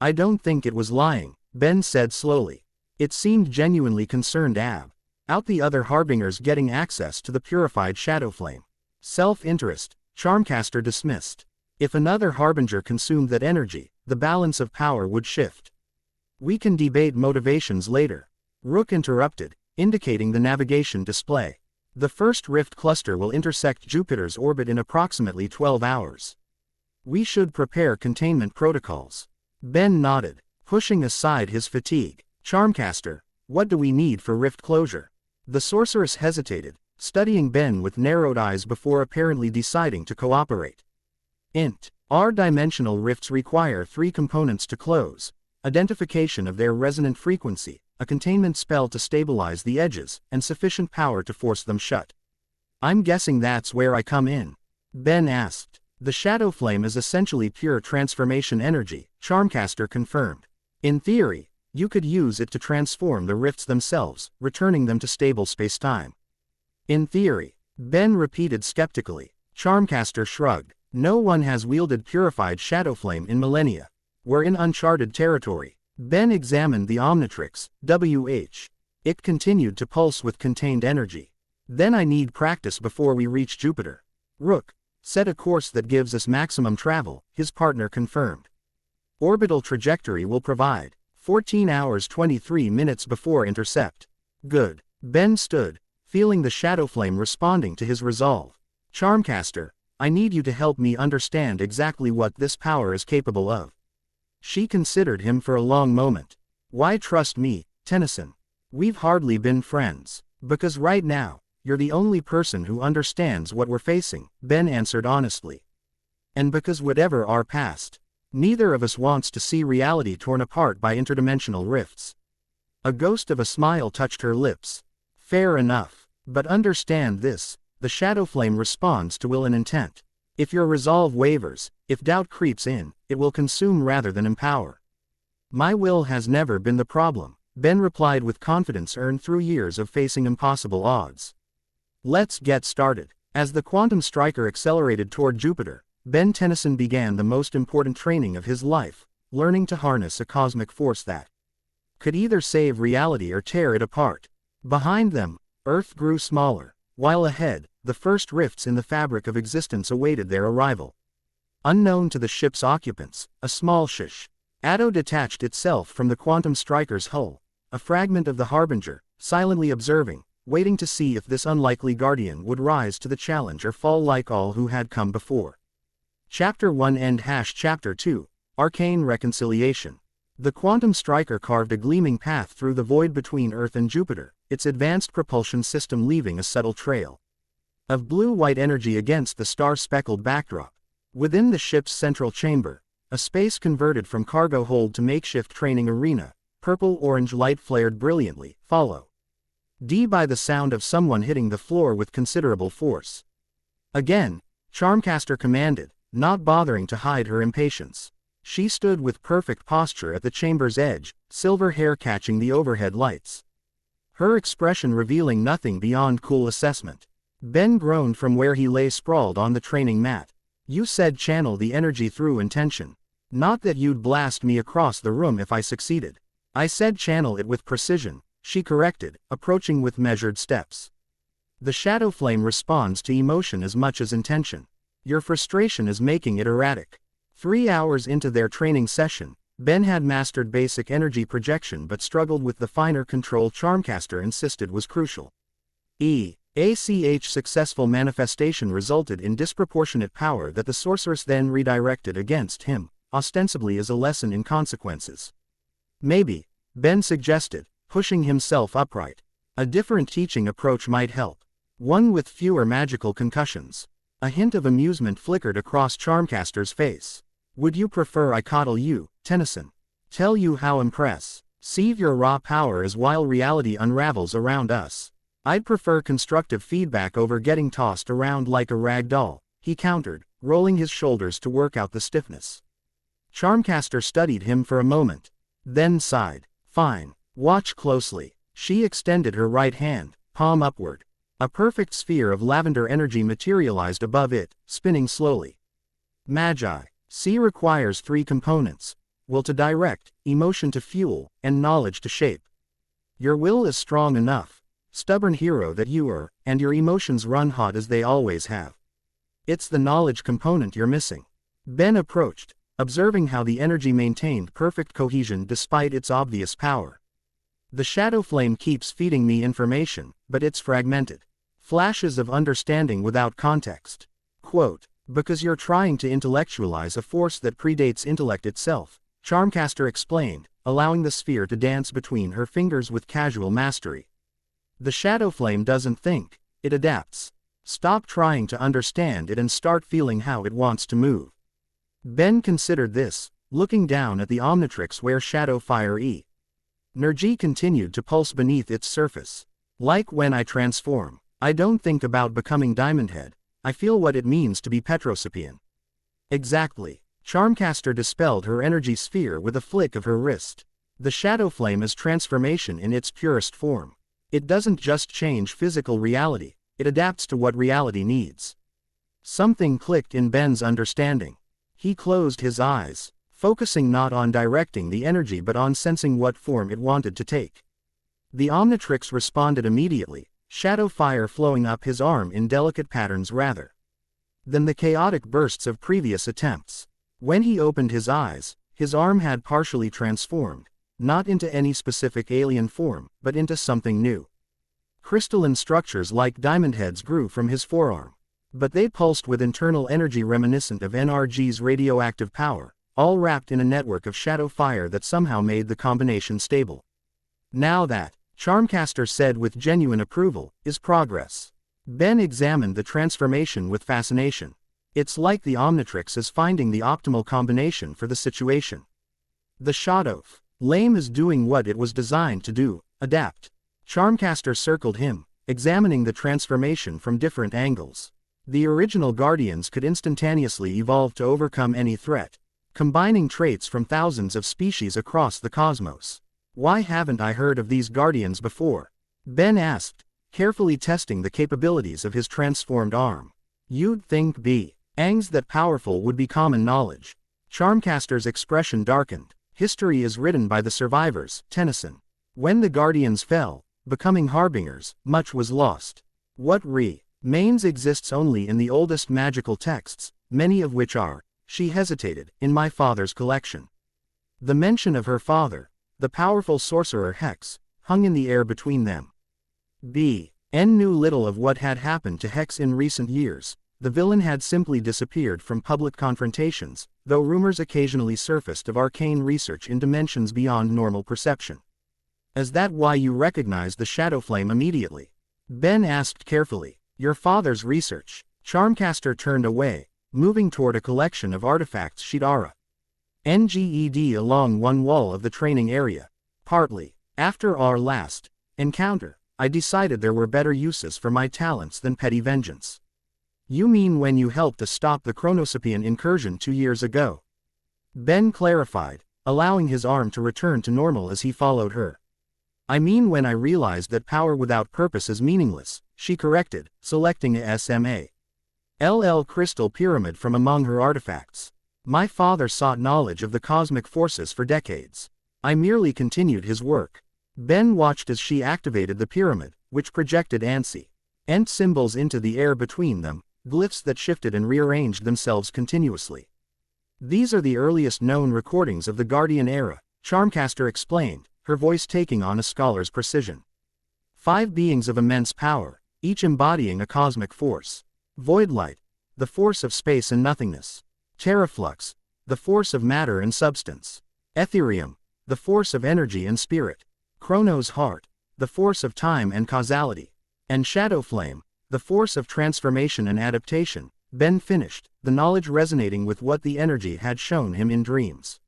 I don't think it was lying, Ben said slowly. It seemed genuinely concerned about the other Harbingers getting access to the purified Shadowflame. Self-interest, Charmcaster dismissed. If another Harbinger consumed that energy, the balance of power would shift. We can debate motivations later. Rook interrupted, indicating the navigation display. The first rift cluster will intersect Jupiter's orbit in approximately 12 hours. We should prepare containment protocols. Ben nodded, pushing aside his fatigue. Charmcaster, what do we need for rift closure? The sorceress hesitated, studying Ben with narrowed eyes before apparently deciding to cooperate. Our dimensional rifts require 3 components to close: identification of their resonant frequency, a containment spell to stabilize the edges, and sufficient power to force them shut. I'm guessing that's where I come in. Ben asked. The Shadowflame is essentially pure transformation energy, Charmcaster confirmed. In theory, you could use it to transform the rifts themselves, returning them to stable spacetime. In theory, Ben repeated skeptically. Charmcaster shrugged. No one has wielded purified Shadowflame in millennia. We're in uncharted territory. Ben examined the Omnitrix, WH. It continued to pulse with contained energy. Then I need practice before we reach Jupiter. Rook, set a course that gives us maximum travel, his partner confirmed. Orbital trajectory will provide 14 hours 23 minutes before intercept. Good. Ben stood, feeling the Shadowflame responding to his resolve. Charmcaster, I need you to help me understand exactly what this power is capable of. She considered him for a long moment. Why trust me, Tennyson? We've hardly been friends. Because right now, you're the only person who understands what we're facing, Ben answered honestly. And because whatever our past, neither of us wants to see reality torn apart by interdimensional rifts. A ghost of a smile touched her lips. Fair enough. But understand this, the Shadowflame responds to will and intent. If your resolve wavers, if doubt creeps in, it will consume rather than empower. My will has never been the problem, Ben replied with confidence earned through years of facing impossible odds. Let's get started. As the quantum striker accelerated toward Jupiter, Ben Tennyson began the most important training of his life, learning to harness a cosmic force that could either save reality or tear it apart. Behind them, Earth grew smaller, while ahead, the first rifts in the fabric of existence awaited their arrival. Unknown to the ship's occupants, a small Shadow detached itself from the quantum striker's hull, a fragment of the Harbinger, silently observing, waiting to see if this unlikely guardian would rise to the challenge or fall like all who had come before. Chapter 1 End Chapter 2, Arcane Reconciliation. The quantum striker carved a gleaming path through the void between Earth and Jupiter, its advanced propulsion system leaving a subtle trail of blue-white energy against the star-speckled backdrop. Within the ship's central chamber, a space converted from cargo hold to makeshift training arena, purple-orange light flared brilliantly, followed by the sound of someone hitting the floor with considerable force. Again, Charmcaster commanded, not bothering to hide her impatience. She stood with perfect posture at the chamber's edge, silver hair catching the overhead lights. Her expression revealing nothing beyond cool assessment. Ben groaned from where he lay sprawled on the training mat. You said channel the energy through intention. Not that you'd blast me across the room if I succeeded. I said channel it with precision, she corrected, approaching with measured steps. The Shadowflame responds to emotion as much as intention. Your frustration is making it erratic. 3 hours into their training session, Ben had mastered basic energy projection but struggled with the finer control Charmcaster insisted was crucial. Successful manifestation resulted in disproportionate power that the sorceress then redirected against him, ostensibly as a lesson in consequences. Maybe, Ben suggested, pushing himself upright. A different teaching approach might help. One with fewer magical concussions. A hint of amusement flickered across Charmcaster's face. Would you prefer I coddle you, Tennyson? Tell you how impress? Seize your raw power as while reality unravels around us. I'd prefer constructive feedback over getting tossed around like a rag doll, he countered, rolling his shoulders to work out the stiffness. Charmcaster studied him for a moment, then sighed. Fine, watch closely. She extended her right hand, palm upward. A perfect sphere of lavender energy materialized above it, spinning slowly. Magi. C requires 3 components: will to direct, emotion to fuel, and knowledge to shape. Your will is strong enough, stubborn hero that you are, and your emotions run hot as they always have. It's the knowledge component you're missing. Ben approached, observing how the energy maintained perfect cohesion despite its obvious power. The Shadowflame keeps feeding me information, but it's fragmented. Flashes of understanding without context. Quote, because you're trying to intellectualize a force that predates intellect itself, Charmcaster explained, allowing the sphere to dance between her fingers with casual mastery. The Shadowflame doesn't think, it adapts. Stop trying to understand it and start feeling how it wants to move. Ben considered this, looking down at the Omnitrix where Shadowfire E. Energy continued to pulse beneath its surface. Like when I transform, I don't think about becoming Diamondhead, I feel what it means to be Petrosapian. Exactly. Charmcaster dispelled her energy sphere with a flick of her wrist. The Shadowflame is transformation in its purest form. It doesn't just change physical reality, it adapts to what reality needs. Something clicked in Ben's understanding. He closed his eyes, focusing not on directing the energy but on sensing what form it wanted to take. The Omnitrix responded immediately, shadow fire flowing up his arm in delicate patterns rather than the chaotic bursts of previous attempts. When he opened his eyes, his arm had partially transformed, not into any specific alien form, but into something new. Crystalline structures like diamond heads grew from his forearm, but they pulsed with internal energy reminiscent of NRG's radioactive power, all wrapped in a network of shadow fire that somehow made the combination stable. Now that, Charmcaster said with genuine approval, is progress. Ben examined the transformation with fascination. It's like the Omnitrix is finding the optimal combination for the situation. The Shadowflame is doing what it was designed to do, adapt. Charmcaster circled him, examining the transformation from different angles. The original Guardians could instantaneously evolve to overcome any threat, combining traits from thousands of species across the cosmos. Why haven't I heard of these Guardians before? Ben asked, carefully testing the capabilities of his transformed arm. You'd think beings that powerful would be common knowledge. Charmcaster's expression darkened. History is written by the survivors, Tennyson. When the Guardians fell, becoming harbingers, much was lost. What remains exists only in the oldest magical texts, many of which are, she hesitated, in my father's collection. The mention of her father, the powerful sorcerer Hex, hung in the air between them. Ben knew little of what had happened to Hex in recent years. The villain had simply disappeared from public confrontations, though rumors occasionally surfaced of arcane research in dimensions beyond normal perception. Is that why you recognized the Shadowflame immediately? Ben asked carefully. Your father's research. Charmcaster turned away, moving toward a collection of artifacts she'd NGED along one wall of the training area. Partly, after our last encounter, I decided there were better uses for my talents than petty vengeance. You mean when you helped to stop the Chronosapian incursion 2 years ago? Ben clarified, allowing his arm to return to normal as he followed her. I mean when I realized that power without purpose is meaningless, she corrected, selecting a SMA crystal pyramid from among her artifacts. My father sought knowledge of the cosmic forces for decades. I merely continued his work. Ben watched as she activated the pyramid, which projected ancient symbols into the air between them, glyphs that shifted and rearranged themselves continuously. These are the earliest known recordings of the Guardian era, Charmcaster explained, her voice taking on a scholar's precision. 5 beings of immense power, each embodying a cosmic force. Voidlight, the force of space and nothingness. Terraflux, the force of matter and substance. Ethereum, the force of energy and spirit. Chronos heart, the force of time and causality. And Shadowflame, the force of transformation and adaptation. Ben finished, the knowledge resonating with what the energy had shown him in dreams.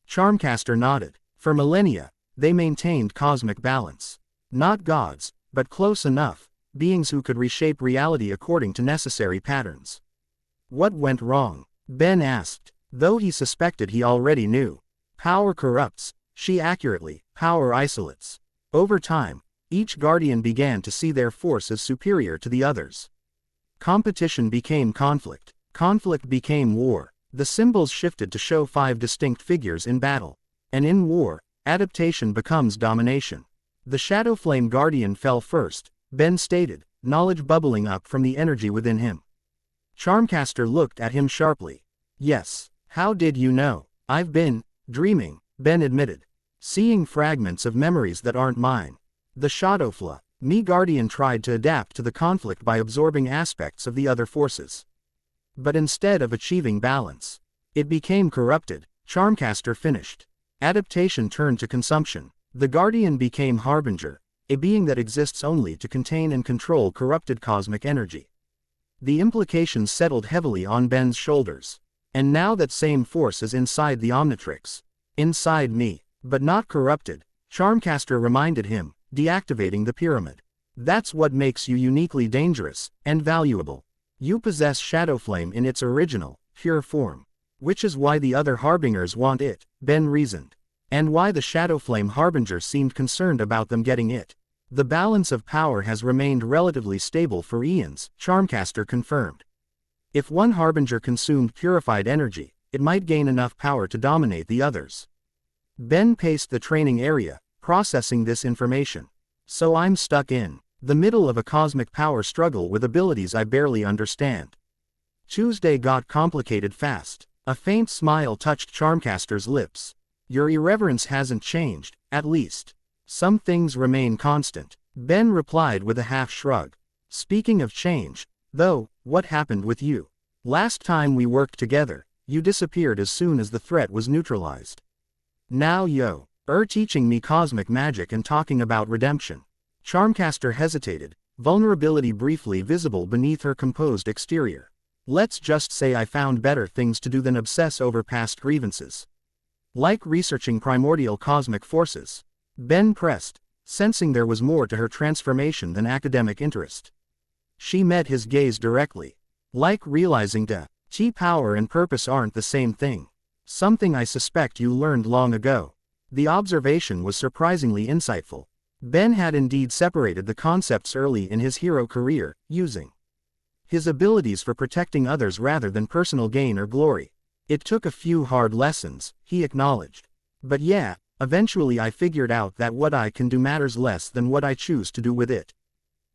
Charmcaster nodded. For millennia, they maintained cosmic balance. Not gods, but close enough, beings who could reshape reality according to necessary patterns. What went wrong? Ben asked, though he suspected he already knew. Power corrupts, she accurately, power isolates. Over time, each guardian began to see their force as superior to the others. Competition became conflict. Conflict became war. The symbols shifted to show 5 distinct figures in battle. And in war, adaptation becomes domination. The Shadowflame Guardian fell first, Ben stated, knowledge bubbling up from the energy within him. Charmcaster looked at him sharply. Yes, how did you know? I've been dreaming, Ben admitted. Seeing fragments of memories that aren't mine. The Shadowflame Guardian tried to adapt to the conflict by absorbing aspects of the other forces. But instead of achieving balance, it became corrupted. Charmcaster finished. Adaptation turned to consumption. The Guardian became Harbinger, a being that exists only to contain and control corrupted cosmic energy. The implications settled heavily on Ben's shoulders. And now that same force is inside the Omnitrix. Inside me, but not corrupted, Charmcaster reminded him, deactivating the pyramid. That's what makes you uniquely dangerous and valuable. You possess Shadowflame in its original, pure form. Which is why the other Harbingers want it, Ben reasoned. And why the Shadowflame Harbinger seemed concerned about them getting it. The balance of power has remained relatively stable for eons, Charmcaster confirmed. If one Harbinger consumed purified energy, it might gain enough power to dominate the others. Ben paced the training area, processing this information. So I'm stuck in the middle of a cosmic power struggle with abilities I barely understand. Tuesday got complicated fast. A faint smile touched Charmcaster's lips. Your irreverence hasn't changed, at least. Some things remain constant. Ben replied with a half shrug. Speaking of change, though, what happened with you? Last time we worked together, you disappeared as soon as the threat was neutralized. Now you're teaching me cosmic magic and talking about redemption. Charmcaster hesitated, vulnerability briefly visible beneath her composed exterior. Let's just say I found better things to do than obsess over past grievances. Like researching primordial cosmic forces. Ben pressed, sensing there was more to her transformation than academic interest. She met his gaze directly. Like realizing power and purpose aren't the same thing. Something I suspect you learned long ago. The observation was surprisingly insightful. Ben had indeed separated the concepts early in his hero career, using his abilities for protecting others rather than personal gain or glory. It took a few hard lessons, he acknowledged. But yeah, eventually I figured out that what I can do matters less than what I choose to do with it.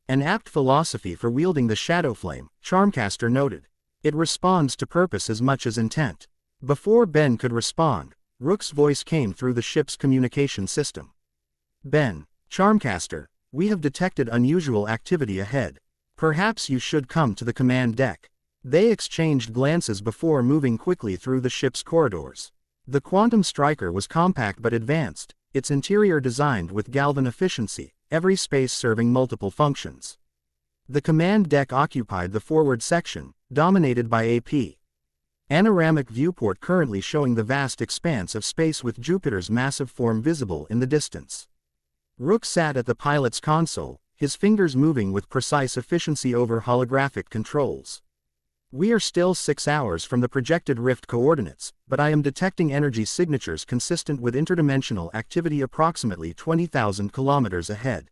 An apt philosophy for wielding the Shadowflame, Charmcaster noted. It responds to purpose as much as intent. Before Ben could respond, Rook's voice came through the ship's communication system. Ben, Charmcaster, we have detected unusual activity ahead. Perhaps you should come to the command deck. They exchanged glances before moving quickly through the ship's corridors. The Quantum Striker was compact but advanced, its interior designed with Galvan efficiency, every space serving multiple functions. The command deck occupied the forward section, dominated by AP. Panoramic viewport currently showing the vast expanse of space with Jupiter's massive form visible in the distance. Rook sat at the pilot's console, his fingers moving with precise efficiency over holographic controls. We are still 6 hours from the projected rift coordinates, but I am detecting energy signatures consistent with interdimensional activity approximately 20,000 kilometers ahead.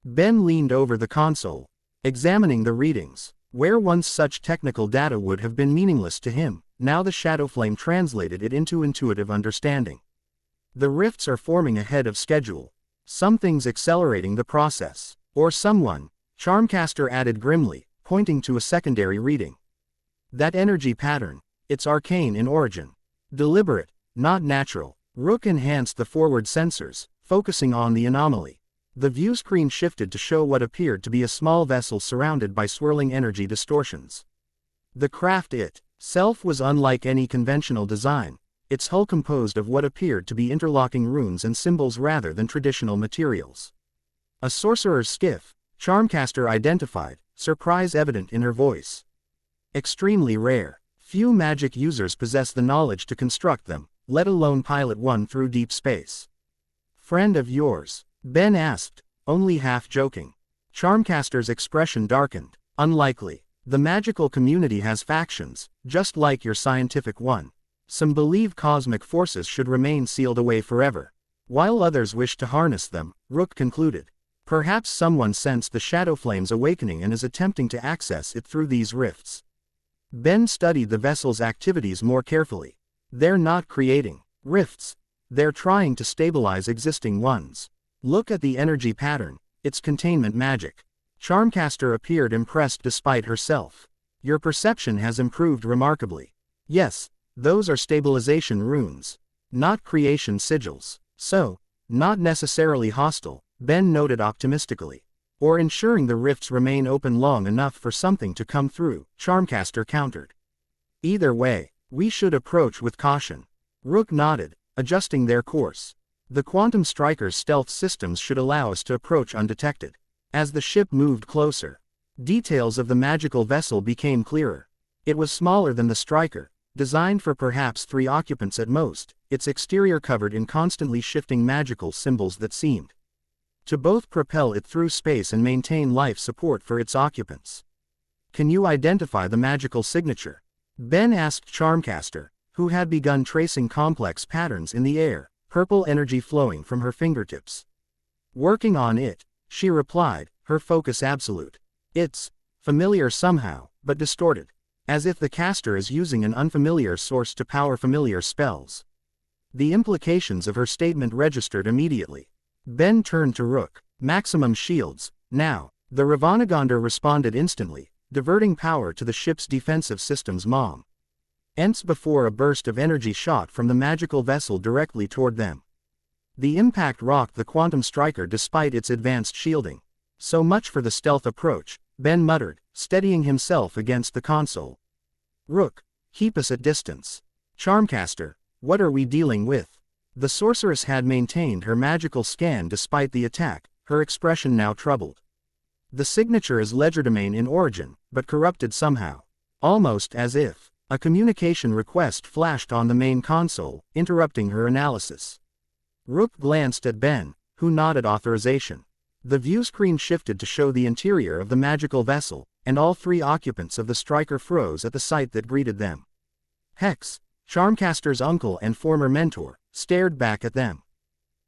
Ben leaned over the console, examining the readings. Where once such technical data would have been meaningless to him, now the Shadowflame translated it into intuitive understanding. The rifts are forming ahead of schedule. Something's accelerating the process. Or someone, Charmcaster added grimly, pointing to a secondary reading. That energy pattern, it's arcane in origin. Deliberate, not natural. Rook enhanced the forward sensors, focusing on the anomaly. The view screen shifted to show what appeared to be a small vessel surrounded by swirling energy distortions. The craft itself was unlike any conventional design, its hull composed of what appeared to be interlocking runes and symbols rather than traditional materials. A sorcerer's skiff, Charmcaster identified, surprise evident in her voice. Extremely rare. Few magic users possess the knowledge to construct them, let alone pilot one through deep space. Friend of yours? Ben asked, only half joking. Charmcaster's expression darkened. Unlikely. The magical community has factions, just like your scientific one. Some believe cosmic forces should remain sealed away forever, while others wish to harness them, Rook concluded. Perhaps someone sensed the Shadowflame's awakening and is attempting to access it through these rifts. Ben studied the vessel's activities more carefully. They're not creating rifts. They're trying to stabilize existing ones. Look at the energy pattern. It's containment magic. Charmcaster appeared impressed despite herself. Your perception has improved remarkably. Yes, those are stabilization runes, not creation sigils. So, not necessarily hostile, Ben noted optimistically. Or ensuring the rifts remain open long enough for something to come through, Charmcaster countered. Either way, we should approach with caution. Rook nodded, adjusting their course. The Quantum Striker's stealth systems should allow us to approach undetected. As the ship moved closer, details of the magical vessel became clearer. It was smaller than the Striker, designed for perhaps 3 occupants at most, its exterior covered in constantly shifting magical symbols that seemed to both propel it through space and maintain life support for its occupants. Can you identify the magical signature? Ben asked Charmcaster, who had begun tracing complex patterns in the air, purple energy flowing from her fingertips. Working on it, she replied, her focus absolute. It's familiar somehow, but distorted, as if the caster is using an unfamiliar source to power familiar spells. The implications of her statement registered immediately. Ben turned to Rook. Maximum shields, now. The Ravanagonda responded instantly, diverting power to the ship's defensive systems mom. Ents before a burst of energy shot from the magical vessel directly toward them. The impact rocked the Quantum Striker despite its advanced shielding. So much for the stealth approach, Ben muttered, steadying himself against the console. Rook, keep us at distance. Charmcaster, what are we dealing with? The sorceress had maintained her magical scan despite the attack, her expression now troubled. The signature is legerdemain in origin, but corrupted somehow. Almost as if a communication request flashed on the main console, interrupting her analysis. Rook glanced at Ben, who nodded authorization. The view screen shifted to show the interior of the magical vessel, and all 3 occupants of the Striker froze at the sight that greeted them. Hex, Charmcaster's uncle and former mentor, stared back at them.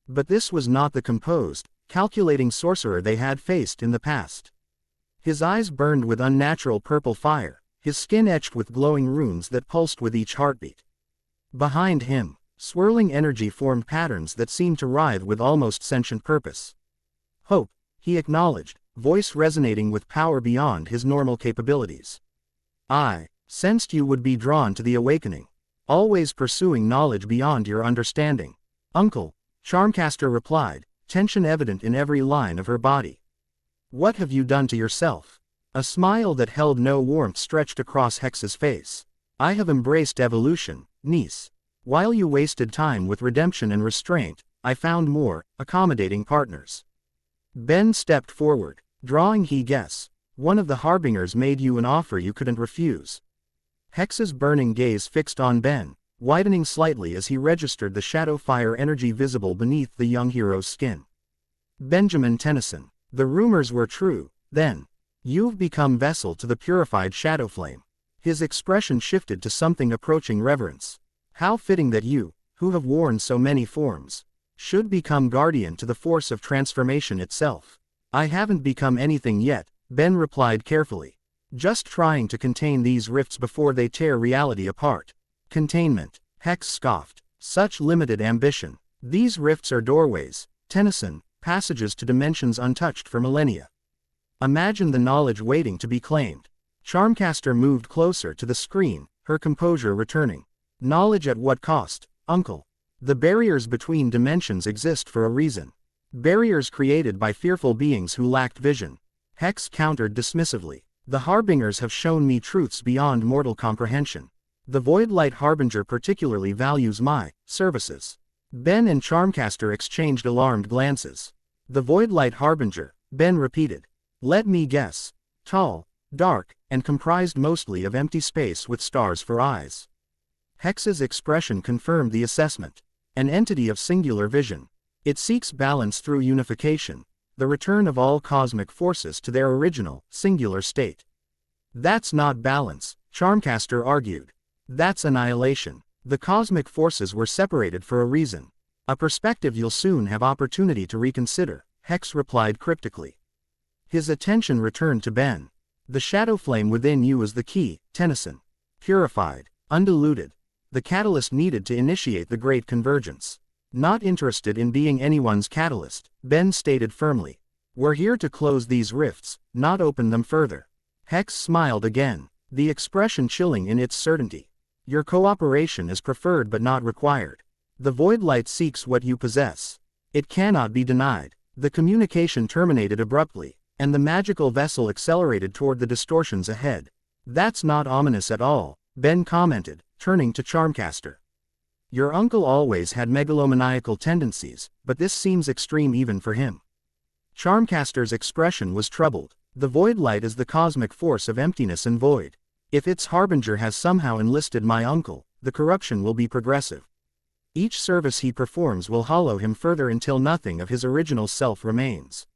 But this was not the composed, calculating sorcerer they had faced in the past. His eyes burned with unnatural purple fire, his skin etched with glowing runes that pulsed with each heartbeat. Behind him, swirling energy formed patterns that seemed to writhe with almost sentient purpose. Hope, he acknowledged, voice resonating with power beyond his normal capabilities. I sensed you would be drawn to the awakening, always pursuing knowledge beyond your understanding. Uncle, Charmcaster replied, tension evident in every line of her body. What have you done to yourself? A smile that held no warmth stretched across Hex's face. I have embraced evolution, niece. While you wasted time with redemption and restraint, I found more accommodating partners. Ben stepped forward, drawing he guess. One of the harbingers made you an offer you couldn't refuse. Hex's burning gaze fixed on Ben, widening slightly as he registered the shadow fire energy visible beneath the young hero's skin. Benjamin Tennyson. The rumors were true, then. You've become vessel to the purified Shadowflame. His expression shifted to something approaching reverence. How fitting that you, who have worn so many forms, should become guardian to the force of transformation itself. I haven't become anything yet, Ben replied carefully. Just trying to contain these rifts before they tear reality apart. Containment, Hex scoffed. Such limited ambition. These rifts are doorways, Tennyson, passages to dimensions untouched for millennia. Imagine the knowledge waiting to be claimed. Charmcaster moved closer to the screen, her composure returning. Knowledge at what cost, uncle? The barriers between dimensions exist for a reason. Barriers created by fearful beings who lacked vision. Hex countered dismissively. The Harbingers have shown me truths beyond mortal comprehension. The Voidlight Harbinger particularly values my services. Ben and Charmcaster exchanged alarmed glances. The Voidlight Harbinger, Ben repeated. Let me guess. Tall, dark, and comprised mostly of empty space with stars for eyes. Hex's expression confirmed the assessment. An entity of singular vision. It seeks balance through unification, the return of all cosmic forces to their original, singular state. That's not balance, Charmcaster argued. That's annihilation. The cosmic forces were separated for a reason. A perspective you'll soon have opportunity to reconsider, Hex replied cryptically. His attention returned to Ben. The shadow flame within you is the key, Tennyson. Purified, undiluted. The catalyst needed to initiate the Great Convergence. Not interested in being anyone's catalyst, Ben stated firmly. We're here to close these rifts, not open them further. Hex smiled again, the expression chilling in its certainty. Your cooperation is preferred but not required. The void light seeks what you possess. It cannot be denied. The communication terminated abruptly, and the magical vessel accelerated toward the distortions ahead. That's not ominous at all, Ben commented, turning to Charmcaster. Your uncle always had megalomaniacal tendencies, but this seems extreme even for him. Charmcaster's expression was troubled. The void light is the cosmic force of emptiness and void. If its harbinger has somehow enlisted my uncle, the corruption will be progressive. Each service he performs will hollow him further until nothing of his original self remains.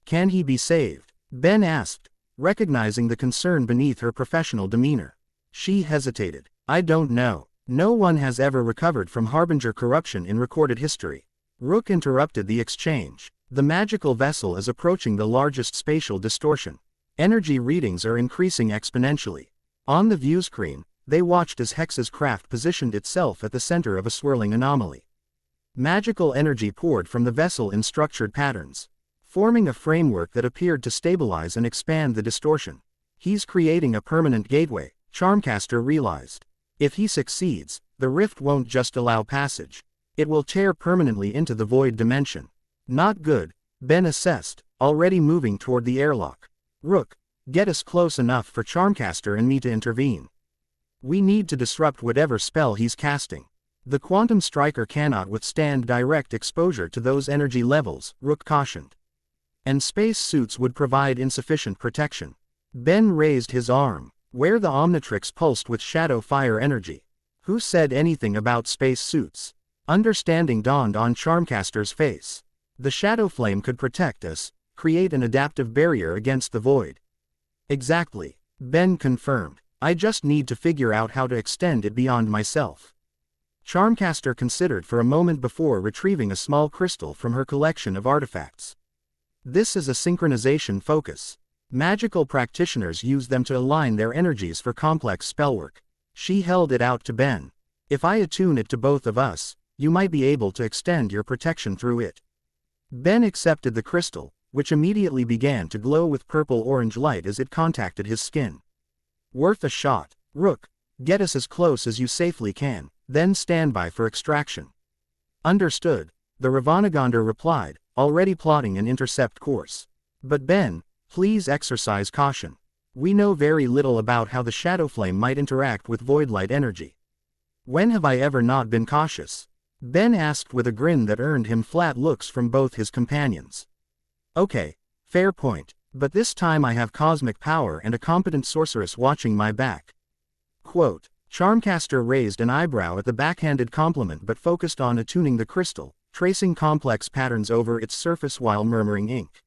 Can he be saved? Ben asked, recognizing the concern beneath her professional demeanor. She hesitated. I don't know. No one has ever recovered from harbinger corruption in recorded history. Rook interrupted the exchange. The magical vessel is approaching the largest spatial distortion. Energy readings are increasing exponentially. On the view screen, they watched as Hex's craft positioned itself at the center of a swirling anomaly. Magical energy poured from the vessel in structured patterns, forming a framework that appeared to stabilize and expand the distortion. He's creating a permanent gateway, Charmcaster realized. If he succeeds, the rift won't just allow passage. It will tear permanently into the void dimension. Not good, Ben assessed, already moving toward the airlock. Rook, get us close enough for Charmcaster and me to intervene. We need to disrupt whatever spell he's casting. The quantum striker cannot withstand direct exposure to those energy levels, Rook cautioned. And space suits would provide insufficient protection. Ben raised his arm, where the Omnitrix pulsed with shadow fire energy. Who said anything about space suits? Understanding dawned on Charmcaster's face. The shadow flame could protect us, create an adaptive barrier against the void. Exactly, Ben confirmed. I just need to figure out how to extend it beyond myself. Charmcaster considered for a moment before retrieving a small crystal from her collection of artifacts. This is a synchronization focus. Magical practitioners use them to align their energies for complex spellwork. She held it out to Ben. If I attune it to both of us, you might be able to extend your protection through it. Ben accepted the crystal, which immediately began to glow with purple-orange light as it contacted his skin. Worth a shot. Rook, get us as close as you safely can, then stand by for extraction. Understood, the Ravanagonder replied, already plotting an intercept course. But Ben, please exercise caution. We know very little about how the shadow flame might interact with void light energy. When have I ever not been cautious? Ben asked with a grin that earned him flat looks from both his companions. Okay, fair point, but this time I have cosmic power and a competent sorceress watching my back. Quote, Charmcaster raised an eyebrow at the backhanded compliment but focused on attuning the crystal, tracing complex patterns over its surface while murmuring ink.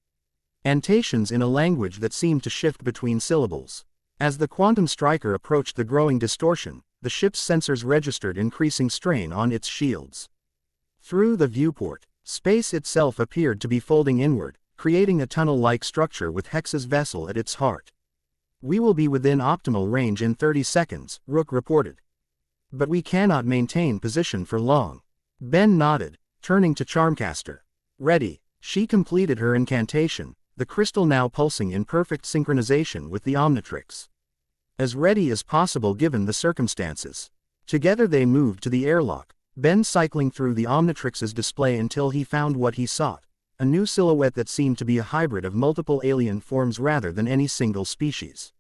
Annotations in a language that seemed to shift between syllables. As the quantum striker approached the growing distortion, the ship's sensors registered increasing strain on its shields. Through the viewport, space itself appeared to be folding inward, creating a tunnel-like structure with Hex's vessel at its heart. We will be within optimal range in 30 seconds, Rook reported. But we cannot maintain position for long. Ben nodded, turning to Charmcaster. Ready. She completed her incantation, the crystal now pulsing in perfect synchronization with the Omnitrix. As ready as possible given the circumstances. Together they moved to the airlock, Ben cycling through the Omnitrix's display until he found what he sought, a new silhouette that seemed to be a hybrid of multiple alien forms rather than any single species.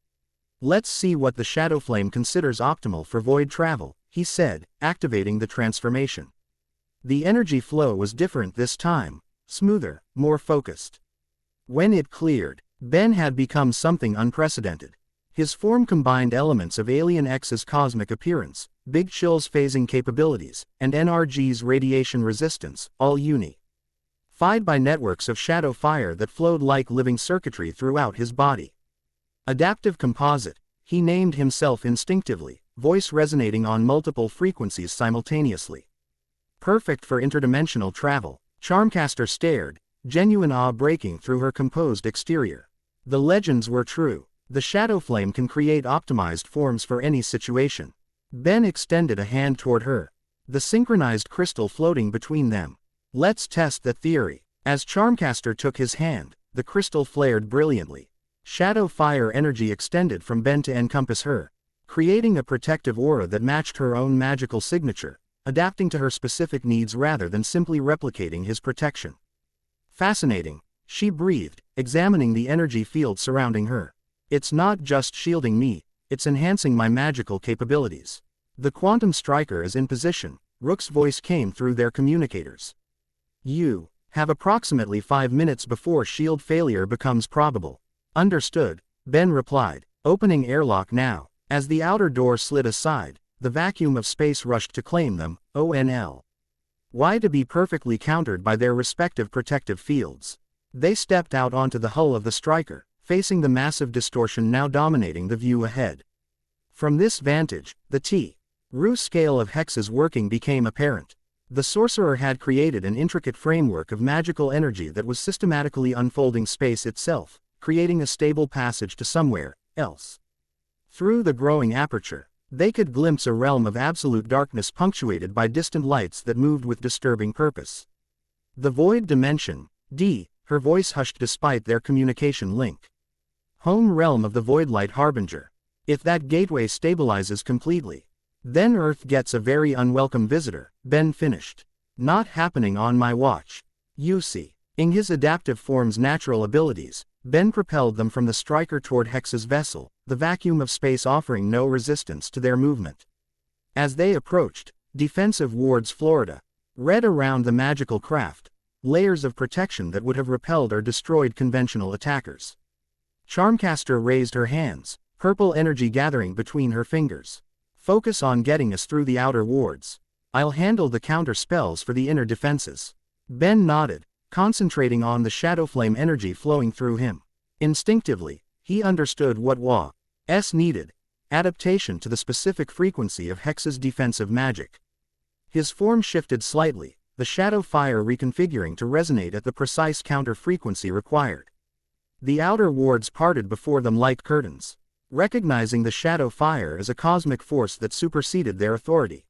Let's see what the Shadowflame considers optimal for void travel, he said, activating the transformation. The energy flow was different this time, smoother, more focused. When it cleared, Ben had become something unprecedented. His form combined elements of Alien X's cosmic appearance, Big Chill's phasing capabilities, and NRG's radiation resistance, all uni. fied by networks of shadow fire that flowed like living circuitry throughout his body. Adaptive composite, he named himself instinctively, voice resonating on multiple frequencies simultaneously. Perfect for interdimensional travel. Charmcaster stared, genuine awe breaking through her composed exterior. The legends were true. The Shadowflame can create optimized forms for any situation. Ben extended a hand toward her, the synchronized crystal floating between them. Let's test that theory. As Charmcaster took his hand, the crystal flared brilliantly. Shadow fire energy extended from Ben to encompass her, creating a protective aura that matched her own magical signature, adapting to her specific needs rather than simply replicating his protection. Fascinating, she breathed, examining the energy field surrounding her. It's not just shielding me, it's enhancing my magical capabilities. The quantum striker is in position, Rook's voice came through their communicators. You have approximately 5 minutes before shield failure becomes probable. Understood, Ben replied, opening airlock now. As the outer door slid aside, the vacuum of space rushed to claim them, ONL. Why to be perfectly countered by their respective protective fields. They stepped out onto the hull of the striker, facing the massive distortion now dominating the view ahead. From this vantage, the T-Rue scale of Hex's working became apparent. The sorcerer had created an intricate framework of magical energy that was systematically unfolding space itself, creating a stable passage to somewhere else. Through the growing aperture, they could glimpse a realm of absolute darkness punctuated by distant lights that moved with disturbing purpose. The void dimension, her voice hushed despite their communication link. Home realm of the Voidlight Harbinger. If that gateway stabilizes completely, then Earth gets a very unwelcome visitor, Ben finished. Not happening on my watch. You see. In his adaptive form's natural abilities, Ben propelled them from the striker toward Hex's vessel, the vacuum of space offering no resistance to their movement. As they approached, defensive wards Florida read around the magical craft, layers of protection that would have repelled or destroyed conventional attackers. Charmcaster raised her hands, purple energy gathering between her fingers. Focus on getting us through the outer wards. I'll handle the counter spells for the inner defenses. Ben nodded, concentrating on the Shadowflame energy flowing through him. Instinctively, he understood what was needed: adaptation to the specific frequency of Hex's defensive magic. His form shifted slightly, the shadow fire reconfiguring to resonate at the precise counter frequency required. The outer wards parted before them like curtains, recognizing the shadow fire as a cosmic force that superseded their authority.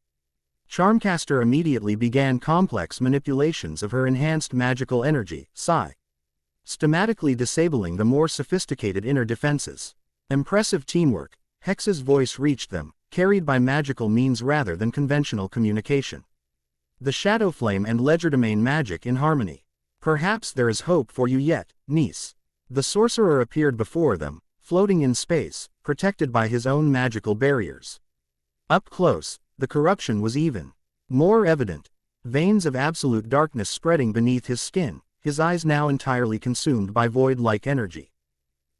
Charmcaster immediately began complex manipulations of her enhanced magical energy, systematically disabling the more sophisticated inner defenses. Impressive teamwork. Hex's voice reached them, carried by magical means rather than conventional communication. The Shadowflame and Legerdemain magic in harmony. Perhaps there is hope for you yet, niece. The sorcerer appeared before them, floating in space, protected by his own magical barriers. Up close, the corruption was even more evident, veins of absolute darkness spreading beneath his skin, his eyes now entirely consumed by void-like energy.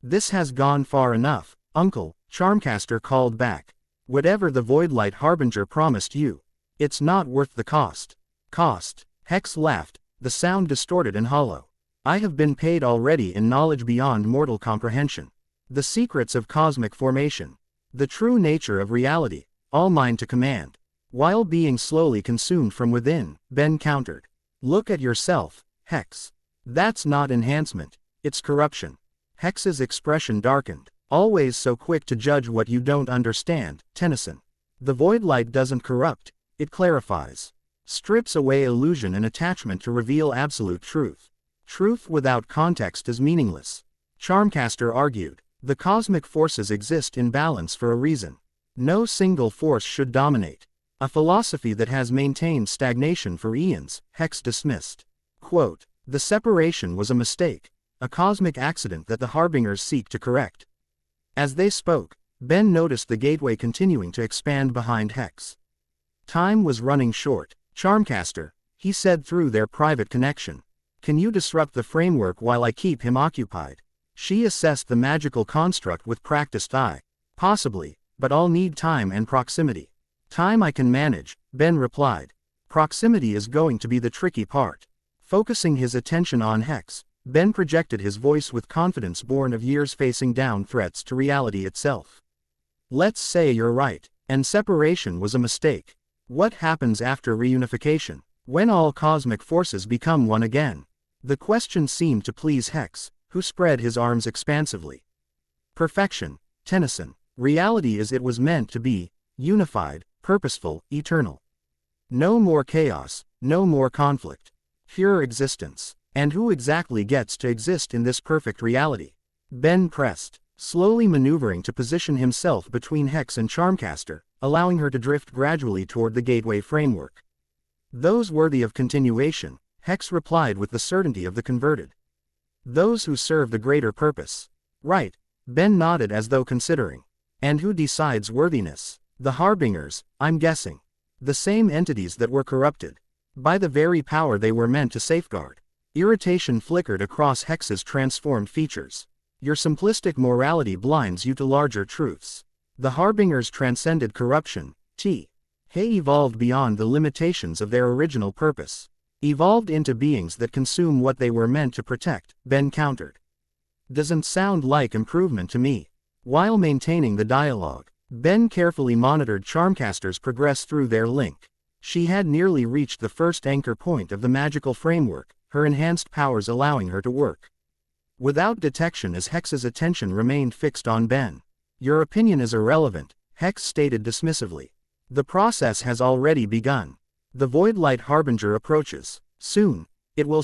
This has gone far enough, Uncle, Charmcaster called back. Whatever the Voidlight Harbinger promised you, it's not worth the cost. Cost? Hex laughed, the sound distorted and hollow. I have been paid already in knowledge beyond mortal comprehension. The secrets of cosmic formation. The true nature of reality, all mine to command. While being slowly consumed from within, Ben countered. Look at yourself, Hex. That's not enhancement, it's corruption. Hex's expression darkened. Always so quick to judge what you don't understand, Tennyson. The Voidlight doesn't corrupt, it clarifies. Strips away illusion and attachment to reveal absolute truth. Truth without context is meaningless. Charmcaster argued. The cosmic forces exist in balance for a reason. No single force should dominate. A philosophy that has maintained stagnation for eons, Hex dismissed. Quote, the separation was a mistake, a cosmic accident that the Harbingers seek to correct. As they spoke, Ben noticed the gateway continuing to expand behind Hex. Time was running short. Charmcaster, he said through their private connection. Can you disrupt the framework while I keep him occupied? She assessed the magical construct with practiced eye. Possibly, but I'll need time and proximity. Time I can manage, Ben replied. Proximity is going to be the tricky part. Focusing his attention on Hex, Ben projected his voice with confidence born of years facing down threats to reality itself. Let's say you're right, and separation was a mistake. What happens after reunification, when all cosmic forces become one again? The question seemed to please Hex, who spread his arms expansively. Perfection, Tennyson. Reality as it was meant to be, unified, purposeful, eternal. No more chaos, no more conflict. Pure existence. And who exactly gets to exist in this perfect reality? Ben pressed, slowly maneuvering to position himself between Hex and Charmcaster, allowing her to drift gradually toward the gateway framework. Those worthy of continuation, Hex replied with the certainty of the converted. Those who serve the greater purpose. Right, Ben nodded as though considering. And who decides worthiness? The Harbingers, I'm guessing. The same entities that were corrupted. By the very power they were meant to safeguard. Irritation flickered across Hex's transformed features. Your simplistic morality blinds you to larger truths. The Harbingers transcended corruption. They evolved beyond the limitations of their original purpose. Evolved into beings that consume what they were meant to protect, Ben countered. Doesn't sound like improvement to me. While maintaining the dialogue, Ben carefully monitored Charmcaster's progress through their link. She had nearly reached the first anchor point of the magical framework, her enhanced powers allowing her to work without detection as Hex's attention remained fixed on Ben. Your opinion is irrelevant, Hex stated dismissively. The process has already begun. The Voidlight Harbinger approaches. Soon, it will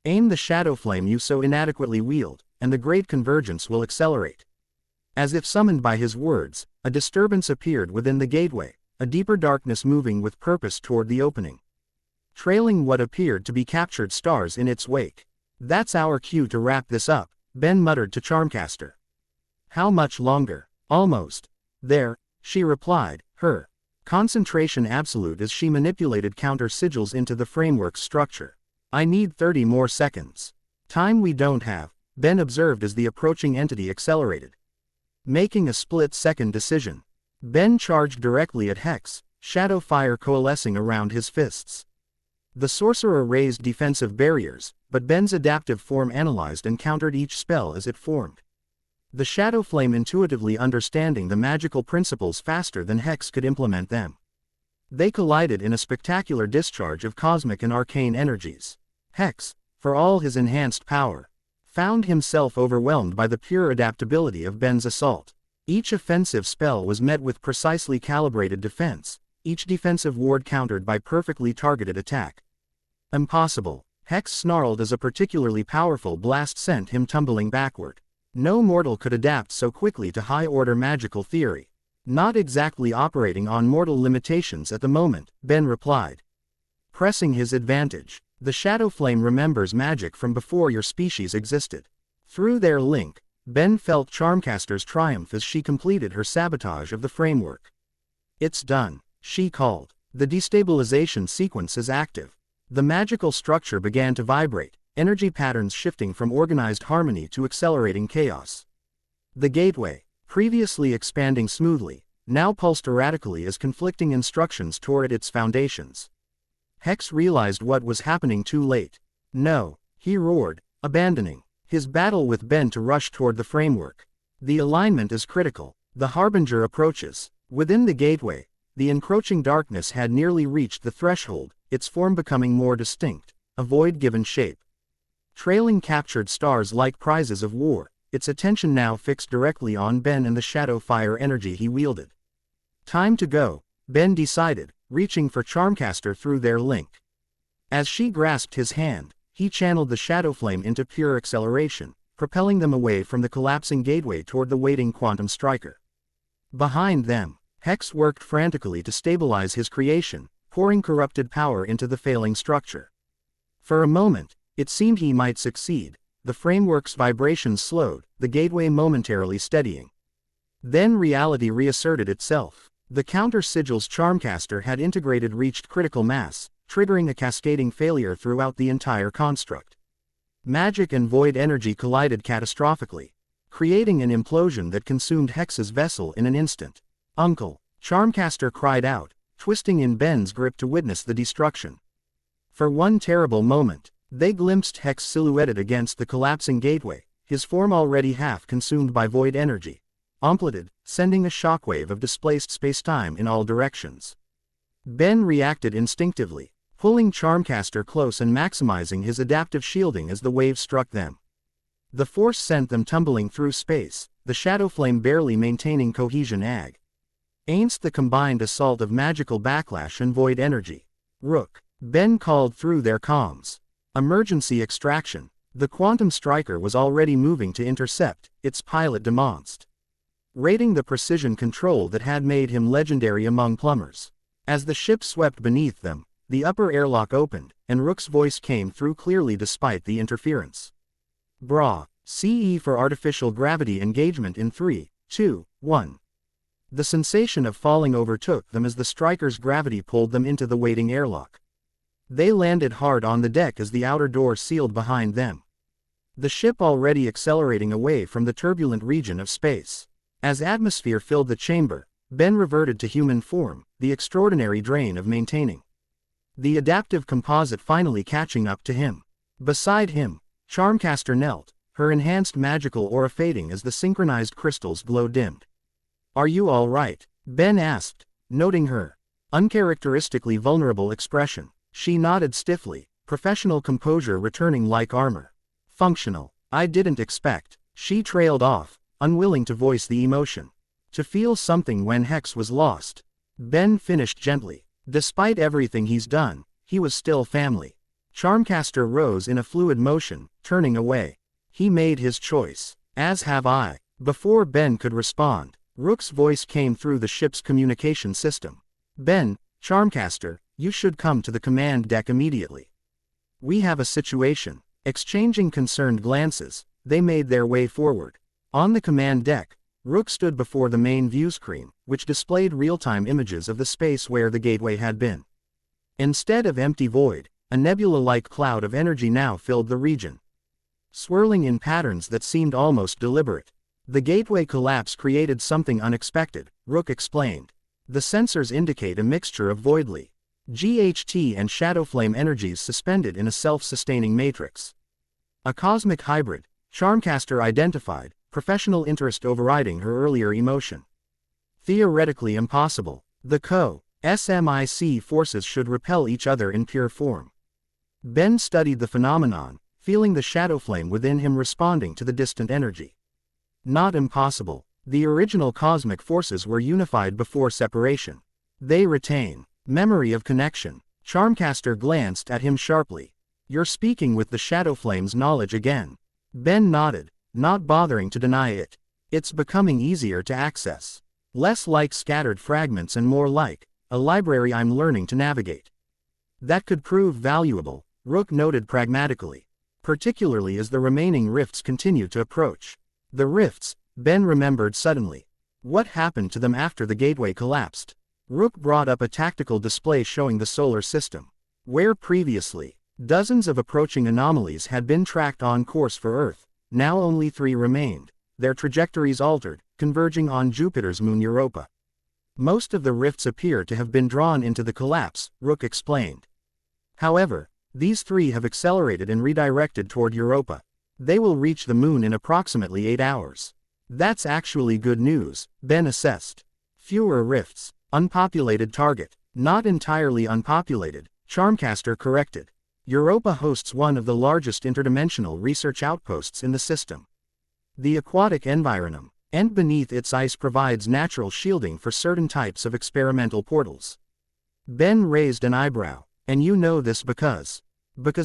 aim the Shadowflame you so inadequately wield, and the Great Convergence will accelerate. As if summoned by his words, a disturbance appeared within the gateway, a deeper darkness moving with purpose toward the opening, trailing what appeared to be captured stars in its wake. That's our cue to wrap this up, Ben muttered to Charmcaster. How much longer? Almost. There, she replied, her concentration absolute as she manipulated counter sigils into the framework's structure. I need 30 more seconds. Time we don't have, Ben observed as the approaching entity accelerated. Making a split-second decision, Ben charged directly at Hex, shadow fire coalescing around his fists. The sorcerer raised defensive barriers, but Ben's adaptive form analyzed and countered each spell as it formed. The Shadowflame intuitively understanding the magical principles faster than Hex could implement them. They collided in a spectacular discharge of cosmic and arcane energies. Hex, for all his enhanced power, found himself overwhelmed by the pure adaptability of Ben's assault. Each offensive spell was met with precisely calibrated defense, each defensive ward countered by perfectly targeted attack. Impossible, Hex snarled as a particularly powerful blast sent him tumbling backward. No mortal could adapt so quickly to high-order magical theory. Not exactly operating on mortal limitations at the moment, Ben replied. Pressing his advantage, the Shadowflame remembers magic from before your species existed. Through their link, Ben felt Charmcaster's triumph as she completed her sabotage of the framework. It's done, she called. The destabilization sequence is active. The magical structure began to vibrate, energy patterns shifting from organized harmony to accelerating chaos. The gateway, previously expanding smoothly, now pulsed erratically as conflicting instructions tore at its foundations. Hex realized what was happening too late. No, he roared, abandoning his battle with Ben to rush toward the framework. The alignment is critical. The Harbinger approaches. Within the gateway, the encroaching darkness had nearly reached the threshold, its form becoming more distinct, a void-given shape. Trailing captured stars like prizes of war, its attention now fixed directly on Ben and the shadow fire energy he wielded. Time to go, Ben decided, reaching for Charmcaster through their link. As she grasped his hand, he channeled the Shadowflame into pure acceleration, propelling them away from the collapsing gateway toward the waiting quantum striker. Behind them, Hex worked frantically to stabilize his creation, pouring corrupted power into the failing structure. For a moment, it seemed he might succeed. The framework's vibrations slowed, the gateway momentarily steadying. Then reality reasserted itself. The counter sigils Charmcaster had integrated reached critical mass, triggering a cascading failure throughout the entire construct. Magic and void energy collided catastrophically, creating an implosion that consumed Hex's vessel in an instant. Uncle, Charmcaster cried out, twisting in Ben's grip to witness the destruction. For one terrible moment, They glimpsed Hex silhouetted against the collapsing gateway, his form already half consumed by void energy, amplitude, sending a shockwave of displaced spacetime in all directions. Ben reacted instinctively, pulling Charmcaster close and maximizing his adaptive shielding as the wave struck them. The force sent them tumbling through space, the Shadowflame barely maintaining cohesion against the combined assault of magical backlash and void energy. Rook. Ben called through their comms. Emergency extraction. The Quantum Striker was already moving to intercept, its pilot demonstrating the precision control that had made him legendary among plumbers. As the ship swept beneath them, the upper airlock opened, and Rook's voice came through clearly despite the interference. Bra. CE for artificial gravity engagement in 3, 2, 1. The sensation of falling overtook them as the Striker's gravity pulled them into the waiting airlock. They landed hard on the deck as the outer door sealed behind them. The ship already accelerating away from the turbulent region of space. As atmosphere filled the chamber, Ben reverted to human form, the extraordinary drain of maintaining the adaptive composite finally catching up to him. Beside him, Charmcaster knelt, her enhanced magical aura fading as the synchronized crystal's glow dimmed. "Are you all right?" Ben asked, noting her uncharacteristically vulnerable expression. She nodded stiffly, professional composure returning like armor. "Functional. I didn't expect." She trailed off, unwilling to voice the emotion. To feel something when Hex was lost. Ben finished gently. Despite everything he's done, he was still family. Charmcaster rose in a fluid motion, turning away. He made his choice. As have I. Before Ben could respond, Rook's voice came through the ship's communication system. "Ben, Charmcaster, you should come to the command deck immediately. We have a situation." Exchanging concerned glances, they made their way forward. On the command deck, Rook stood before the main view screen, which displayed real-time images of the space where the gateway had been. Instead of empty void, a nebula-like cloud of energy now filled the region, swirling in patterns that seemed almost deliberate. "The gateway collapse created something unexpected," Rook explained. "The sensors indicate a mixture of voidly GHT and Shadowflame energies suspended in a self-sustaining matrix. A cosmic hybrid," Charmcaster identified, professional interest overriding her earlier emotion. "Theoretically impossible. The SMIC forces should repel each other in pure form." Ben studied the phenomenon, feeling the Shadowflame within him responding to the distant energy. "Not impossible. The original cosmic forces were unified before separation. They retain memory of connection." Charmcaster glanced at him sharply. "You're speaking with the Shadowflame's knowledge again." Ben nodded, not bothering to deny it. "It's becoming easier to access. Less like scattered fragments and more like a library I'm learning to navigate." "That could prove valuable," Rook noted pragmatically. "Particularly as the remaining rifts continue to approach." The rifts, Ben remembered suddenly. What happened to them after the gateway collapsed? Rook brought up a tactical display showing the solar system, where previously, dozens of approaching anomalies had been tracked on course for Earth. Now only 3 remained, their trajectories altered, converging on Jupiter's moon Europa. "Most of the rifts appear to have been drawn into the collapse," Rook explained. "However, these 3 have accelerated and redirected toward Europa. They will reach the moon in approximately 8 hours. "That's actually good news," Ben assessed. "Fewer rifts. Unpopulated target." "Not entirely unpopulated," Charmcaster corrected. "Europa hosts one of the largest interdimensional research outposts in the system. The aquatic environment, and beneath its ice provides natural shielding for certain types of experimental portals." Ben raised an eyebrow. "And you know this because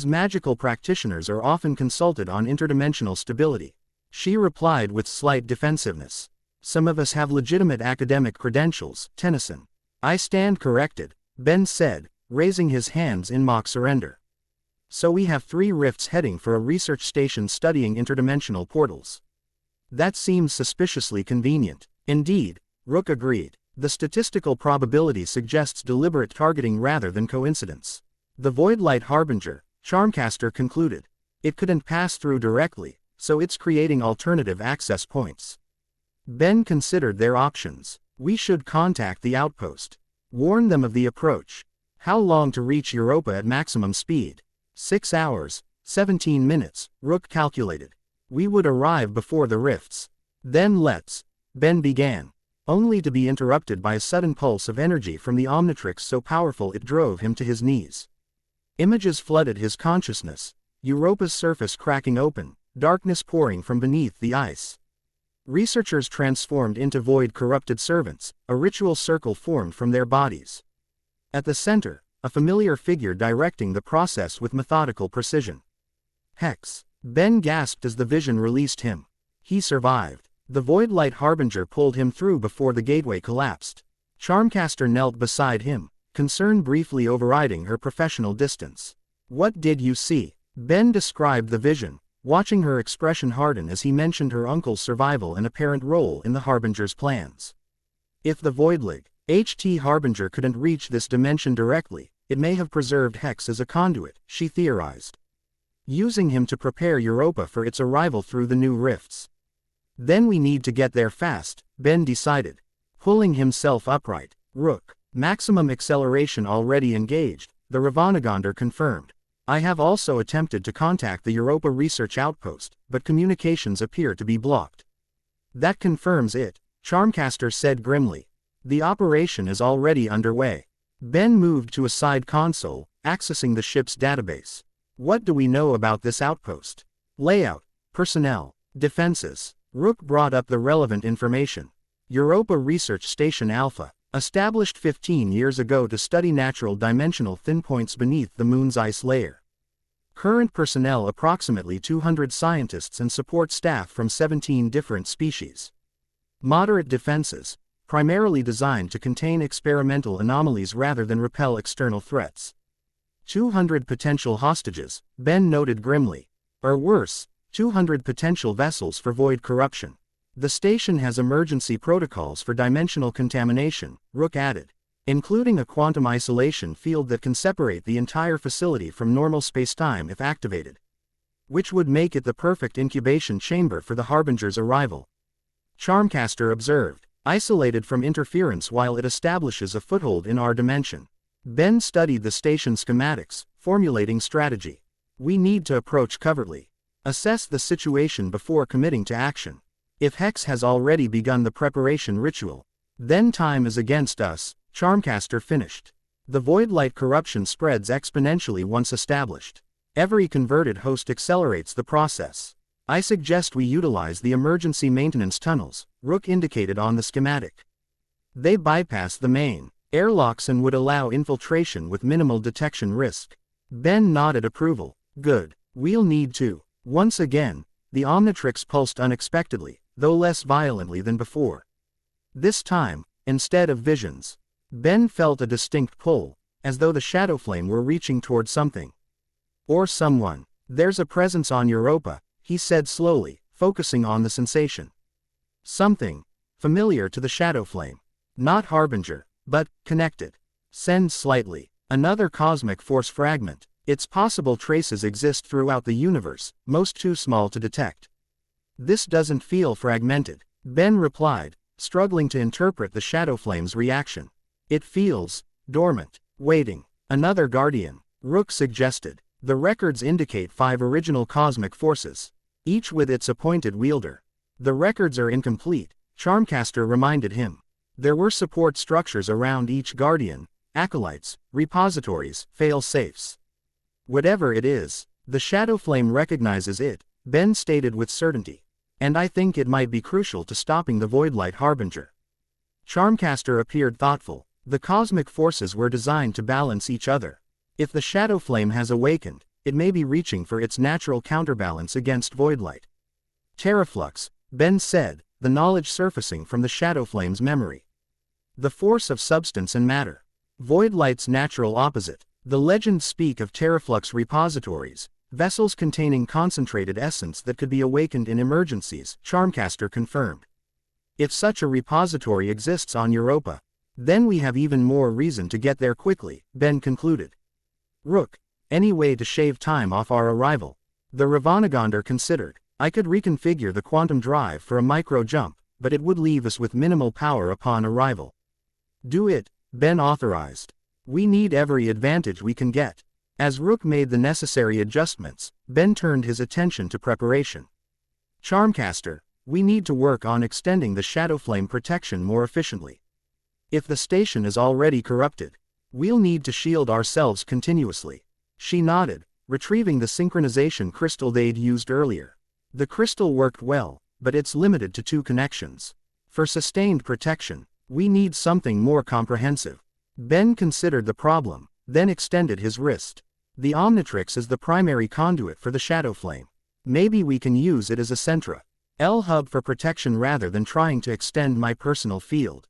magical practitioners are often consulted on interdimensional stability." She replied with slight defensiveness. "Some of us have legitimate academic credentials, Tennyson." "I stand corrected," Ben said, raising his hands in mock surrender. "So we have 3 rifts heading for a research station studying interdimensional portals. That seems suspiciously convenient." "Indeed," Rook agreed. "The statistical probability suggests deliberate targeting rather than coincidence." "The Voidlight Harbinger," Charmcaster concluded. "It couldn't pass through directly, so it's creating alternative access points." Ben considered their options. "We should contact the outpost. Warn them of the approach." "How long to reach Europa at maximum speed?" 6 hours, 17 minutes, Rook calculated. We would arrive before the rifts. Then let's. Ben began, only to be interrupted by a sudden pulse of energy from the Omnitrix so powerful it drove him to his knees. Images flooded his consciousness, Europa's surface cracking open, darkness pouring from beneath the ice. Researchers transformed into void-corrupted servants, a ritual circle formed from their bodies. At the center, a familiar figure directing the process with methodical precision. Hex. Ben gasped as the vision released him. He survived. The Void Light Harbinger pulled him through before the gateway collapsed. Charmcaster knelt beside him, concern briefly overriding her professional distance. What did you see? Ben described the vision, watching her expression harden as he mentioned her uncle's survival and apparent role in the Harbinger's plans. If the Voidlig, HT Harbinger couldn't reach this dimension directly, it may have preserved Hex as a conduit, she theorized, using him to prepare Europa for its arrival through the new rifts. Then we need to get there fast, Ben decided, pulling himself upright. Rook. Maximum acceleration already engaged, the Ravanagonder confirmed. I have also attempted to contact the Europa research outpost, but communications appear to be blocked. That confirms it, Charmcaster said grimly. The operation is already underway. Ben moved to a side console, accessing the ship's database. What do we know about this outpost? Layout, personnel, defenses. Rook brought up the relevant information. Europa Research Station Alpha, established 15 years ago to study natural dimensional thin points beneath the moon's ice layer. Current personnel approximately 200 scientists and support staff from 17 different species. Moderate defenses, primarily designed to contain experimental anomalies rather than repel external threats. 200 potential hostages, Ben noted grimly. Or worse, 200 potential vessels for void corruption. The station has emergency protocols for dimensional contamination, Rook added, including a quantum isolation field that can separate the entire facility from normal spacetime if activated, which would make it the perfect incubation chamber for the Harbinger's arrival. Charmcaster observed, isolated from interference while it establishes a foothold in our dimension. Ben studied the station schematics, formulating strategy. We need to approach covertly. Assess the situation before committing to action. If Hex has already begun the preparation ritual, then time is against us, Charmcaster finished. The void light corruption spreads exponentially once established. Every converted host accelerates the process. I suggest we utilize the emergency maintenance tunnels, Rook indicated on the schematic. They bypass the main airlocks and would allow infiltration with minimal detection risk. Ben nodded approval. Good. We'll need to. Once again, the Omnitrix pulsed unexpectedly, though less violently than before. This time, instead of visions, Ben felt a distinct pull, as though the Shadowflame were reaching toward something. Or someone. There's a presence on Europa, he said slowly, focusing on the sensation. Something familiar to the Shadowflame. Not Harbinger, but connected. Send slightly. Another cosmic force fragment. Its possible traces exist throughout the universe, most too small to detect. This doesn't feel fragmented, Ben replied, struggling to interpret the Shadowflame's reaction. It feels dormant, waiting. Another guardian, Rook suggested. The records indicate 5 original cosmic forces, each with its appointed wielder. The records are incomplete, Charmcaster reminded him. There were support structures around each guardian, acolytes, repositories, fail-safes. Whatever it is, the Shadowflame recognizes it, Ben stated with certainty. And I think it might be crucial to stopping the Voidlight Harbinger. Charmcaster appeared thoughtful. The cosmic forces were designed to balance each other. If the Shadowflame has awakened, it may be reaching for its natural counterbalance against Voidlight. Terraflux, Ben said, the knowledge surfacing from the Shadowflame's memory. The force of substance and matter. Voidlight's natural opposite. The legends speak of terraflux repositories, vessels containing concentrated essence that could be awakened in emergencies, Charmcaster confirmed. If such a repository exists on Europa, then we have even more reason to get there quickly, Ben concluded. Rook, any way to shave time off our arrival? The Ravanagonder considered. I could reconfigure the quantum drive for a micro jump, but it would leave us with minimal power upon arrival. Do it, Ben authorized. We need every advantage we can get. As Rook made the necessary adjustments, Ben turned his attention to preparation. Charmcaster, we need to work on extending the Shadowflame protection more efficiently. If the station is already corrupted, we'll need to shield ourselves continuously. She nodded, retrieving the synchronization crystal they'd used earlier. The crystal worked well, but it's limited to 2 connections. For sustained protection, we need something more comprehensive. Ben considered the problem, then extended his wrist. The Omnitrix is the primary conduit for the Shadowflame. Maybe we can use it as a Centra L hub for protection rather than trying to extend my personal field.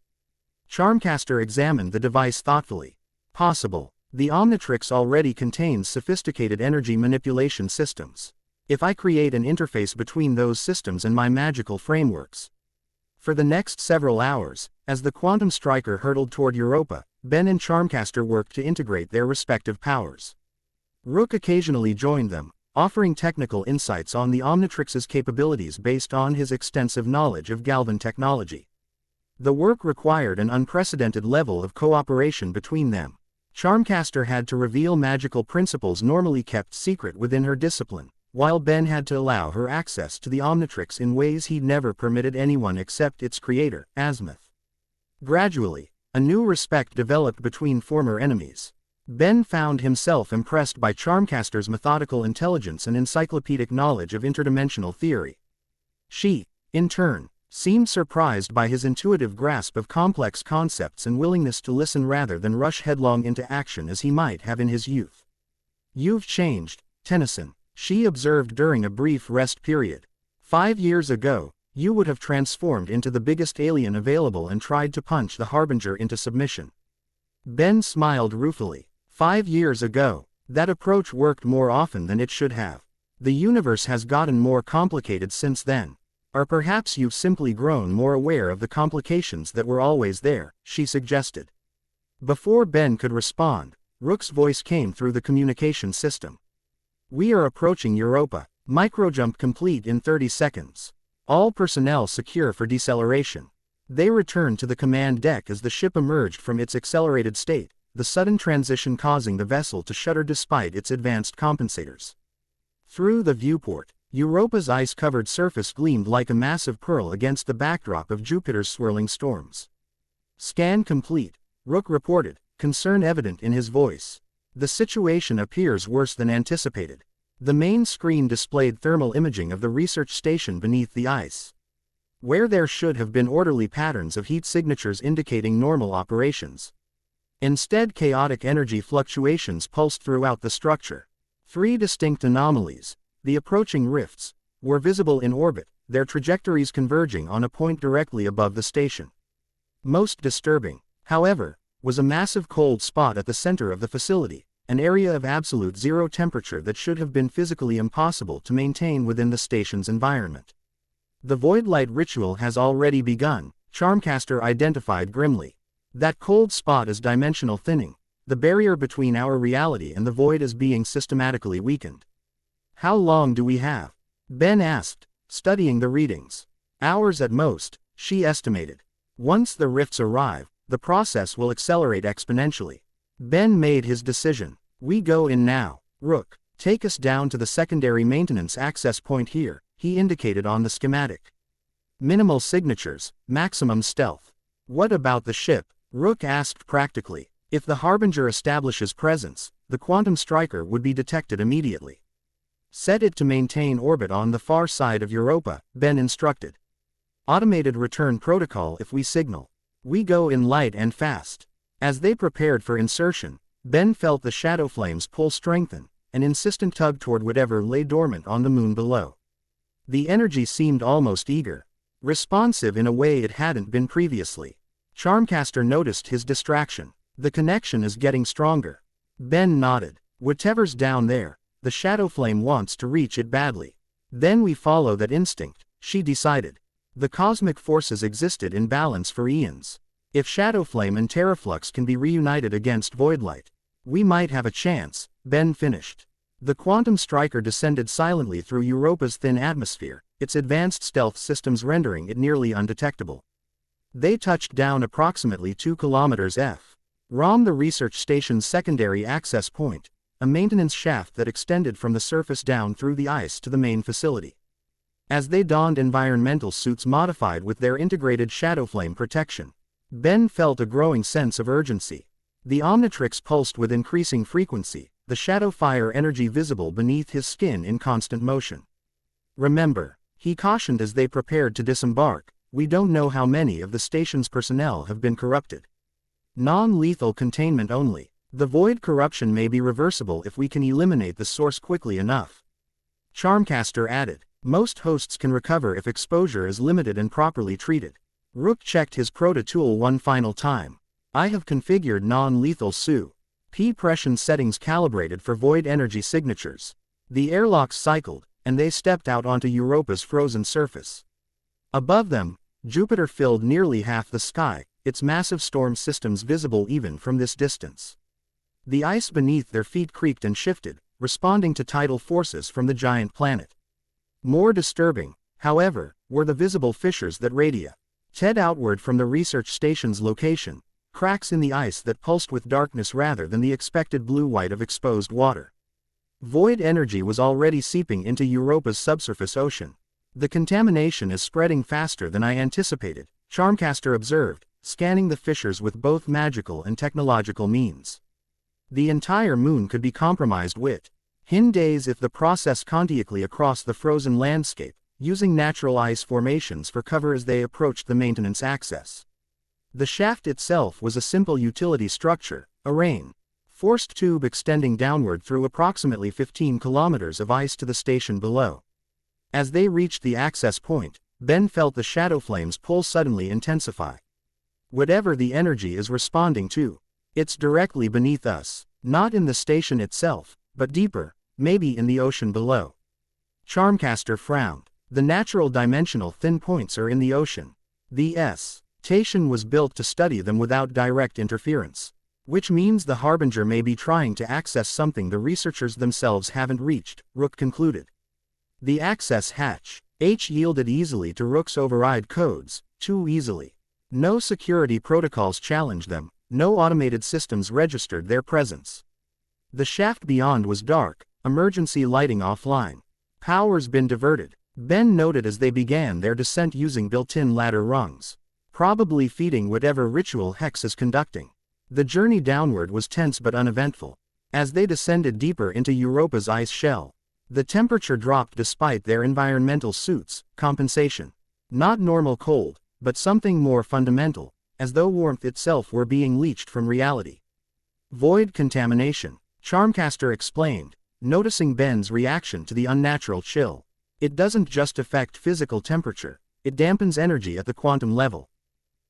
Charmcaster examined the device thoughtfully. Possible. The Omnitrix already contains sophisticated energy manipulation systems. If I create an interface between those systems and my magical frameworks. For the next several hours, as the Quantum Striker hurtled toward Europa, Ben and Charmcaster worked to integrate their respective powers. Rook occasionally joined them, offering technical insights on the Omnitrix's capabilities based on his extensive knowledge of Galvan technology. The work required an unprecedented level of cooperation between them. Charmcaster had to reveal magical principles normally kept secret within her discipline, while Ben had to allow her access to the Omnitrix in ways he'd never permitted anyone except its creator, Azimuth. Gradually, a new respect developed between former enemies. Ben found himself impressed by Charmcaster's methodical intelligence and encyclopedic knowledge of interdimensional theory. She, in turn, seemed surprised by his intuitive grasp of complex concepts and willingness to listen rather than rush headlong into action as he might have in his youth. "You've changed, Tennyson," she observed during a brief rest period. 5 years ago, you would have transformed into the biggest alien available and tried to punch the Harbinger into submission. Ben smiled ruefully. 5 years ago, that approach worked more often than it should have. The universe has gotten more complicated since then. Or perhaps you've simply grown more aware of the complications that were always there, she suggested. Before Ben could respond, Rook's voice came through the communication system. "We are approaching Europa, microjump complete in 30 seconds. All personnel secure for deceleration." They returned to the command deck as the ship emerged from its accelerated state, the sudden transition causing the vessel to shudder despite its advanced compensators. Through the viewport, Europa's ice-covered surface gleamed like a massive pearl against the backdrop of Jupiter's swirling storms. "Scan complete," Rook reported, concern evident in his voice. "The situation appears worse than anticipated." The main screen displayed thermal imaging of the research station beneath the ice. Where there should have been orderly patterns of heat signatures indicating normal operations. Instead, chaotic energy fluctuations pulsed throughout the structure. 3 distinct anomalies, the approaching rifts, were visible in orbit, their trajectories converging on a point directly above the station. Most disturbing, however, was a massive cold spot at the center of the facility, an area of absolute zero temperature that should have been physically impossible to maintain within the station's environment. "The void light ritual has already begun," Charmcaster identified grimly. "That cold spot is dimensional thinning. The barrier between our reality and the void is being systematically weakened." "How long do we have?" Ben asked, studying the readings. "Hours at most," she estimated. "Once the rifts arrive, the process will accelerate exponentially." Ben made his decision. "We go in now. Rook, take us down to the secondary maintenance access point here," he indicated on the schematic. "Minimal signatures, maximum stealth." "What about the ship?" Rook asked practically. "If the Harbinger establishes presence, the Quantum Striker would be detected immediately." "Set it to maintain orbit on the far side of Europa," Ben instructed. "Automated return protocol if we signal. We go in light and fast." As they prepared for insertion, Ben felt the Shadowflame's pull strengthen, an insistent tug toward whatever lay dormant on the moon below. The energy seemed almost eager, responsive in a way it hadn't been previously. Charmcaster noticed his distraction. "The connection is getting stronger." Ben nodded. "Whatever's down there, the Shadowflame wants to reach it badly. Then we follow that instinct," she decided. The cosmic forces existed in balance for eons. If Shadowflame and Terraflux can be reunited against Voidlight, we might have a chance, Ben finished. The Quantum Striker descended silently through Europa's thin atmosphere, its advanced stealth systems rendering it nearly undetectable. They touched down approximately 2 kilometers f. Rom, the research station's secondary access point, a maintenance shaft that extended from the surface down through the ice to the main facility. As they donned environmental suits modified with their integrated Shadowflame protection, Ben felt a growing sense of urgency. The Omnitrix pulsed with increasing frequency, the Shadowfire energy visible beneath his skin in constant motion. "Remember," he cautioned as they prepared to disembark, "we don't know how many of the station's personnel have been corrupted. Non-lethal containment only. The void corruption may be reversible if we can eliminate the source quickly enough." Charmcaster added, "Most hosts can recover if exposure is limited and properly treated." Rook checked his proto-tool one final time. "I have configured non-lethal suppression settings calibrated for void energy signatures." The airlocks cycled, and they stepped out onto Europa's frozen surface. Above them, Jupiter filled nearly half the sky, its massive storm systems visible even from this distance. The ice beneath their feet creaked and shifted, responding to tidal forces from the giant planet. More disturbing, however, were the visible fissures that radiated outward from the research station's location, cracks in the ice that pulsed with darkness rather than the expected blue-white of exposed water. Void energy was already seeping into Europa's subsurface ocean. "The contamination is spreading faster than I anticipated," Charmcaster observed, scanning the fissures with both magical and technological means. "The entire moon could be compromised within days if the process continually across the frozen landscape, using natural ice formations for cover as they approached the maintenance access." The shaft itself was a simple utility structure, a rain-forced tube extending downward through approximately 15 kilometers of ice to the station below. As they reached the access point, Ben felt the Shadowflame's pull suddenly intensify. "Whatever the energy is responding to, it's directly beneath us, not in the station itself, but deeper, maybe in the ocean below." Charmcaster frowned. "The natural dimensional thin points are in the ocean. The station was built to study them without direct interference. Which means the Harbinger may be trying to access something the researchers themselves haven't reached," Rook concluded. The access hatch yielded easily to Rook's override codes, too easily. No security protocols challenged them, no automated systems registered their presence. The shaft beyond was dark, emergency lighting offline. "Power's been diverted," Ben noted as they began their descent using built-in ladder rungs. "Probably feeding whatever ritual Hex is conducting." The journey downward was tense but uneventful. As they descended deeper into Europa's ice shell, the temperature dropped despite their environmental suits, compensation. Not normal cold, but something more fundamental, as though warmth itself were being leached from reality. "Void contamination," Charmcaster explained, noticing Ben's reaction to the unnatural chill. "It doesn't just affect physical temperature, it dampens energy at the quantum level."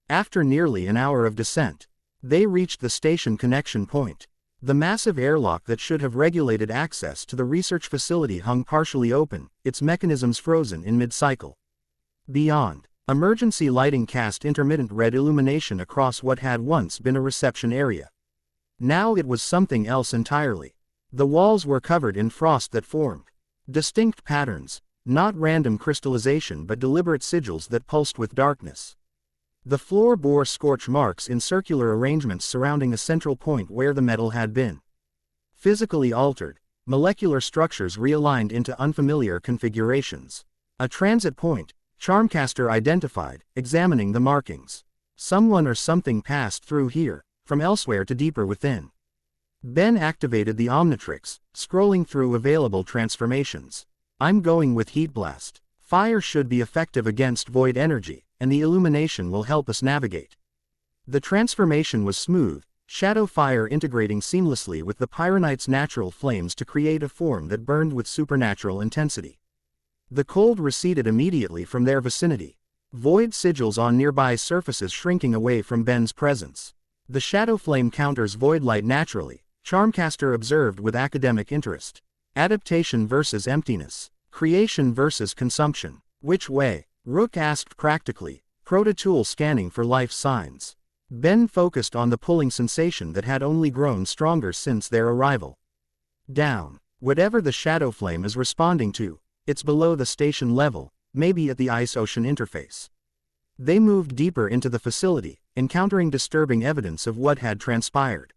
After nearly an hour of descent, they reached the station connection point. The massive airlock that should have regulated access to the research facility hung partially open, its mechanisms frozen in mid-cycle. Beyond, emergency lighting cast intermittent red illumination across what had once been a reception area. Now it was something else entirely. The walls were covered in frost that formed distinct patterns, not random crystallization but deliberate sigils that pulsed with darkness. The floor bore scorch marks in circular arrangements surrounding a central point where the metal had been physically altered, molecular structures realigned into unfamiliar configurations. A transit point, Charmcaster identified, examining the markings. Someone or something passed through here, from elsewhere to deeper within. Ben activated the Omnitrix, scrolling through available transformations. "I'm going with Heat Blast. Fire should be effective against void energy, and the illumination will help us navigate." The transformation was smooth, shadow fire integrating seamlessly with the Pyronite's natural flames to create a form that burned with supernatural intensity. The cold receded immediately from their vicinity, void sigils on nearby surfaces shrinking away from Ben's presence. "The shadow flame counters void light naturally," Charmcaster observed with academic interest. "Adaptation versus emptiness. Creation versus consumption. Which way?" Rook asked practically, proto-tool scanning for life signs. Ben focused on the pulling sensation that had only grown stronger since their arrival. "Down. Whatever the shadow flame is responding to, it's below the station level, maybe at the ice-ocean interface." They moved deeper into the facility, encountering disturbing evidence of what had transpired.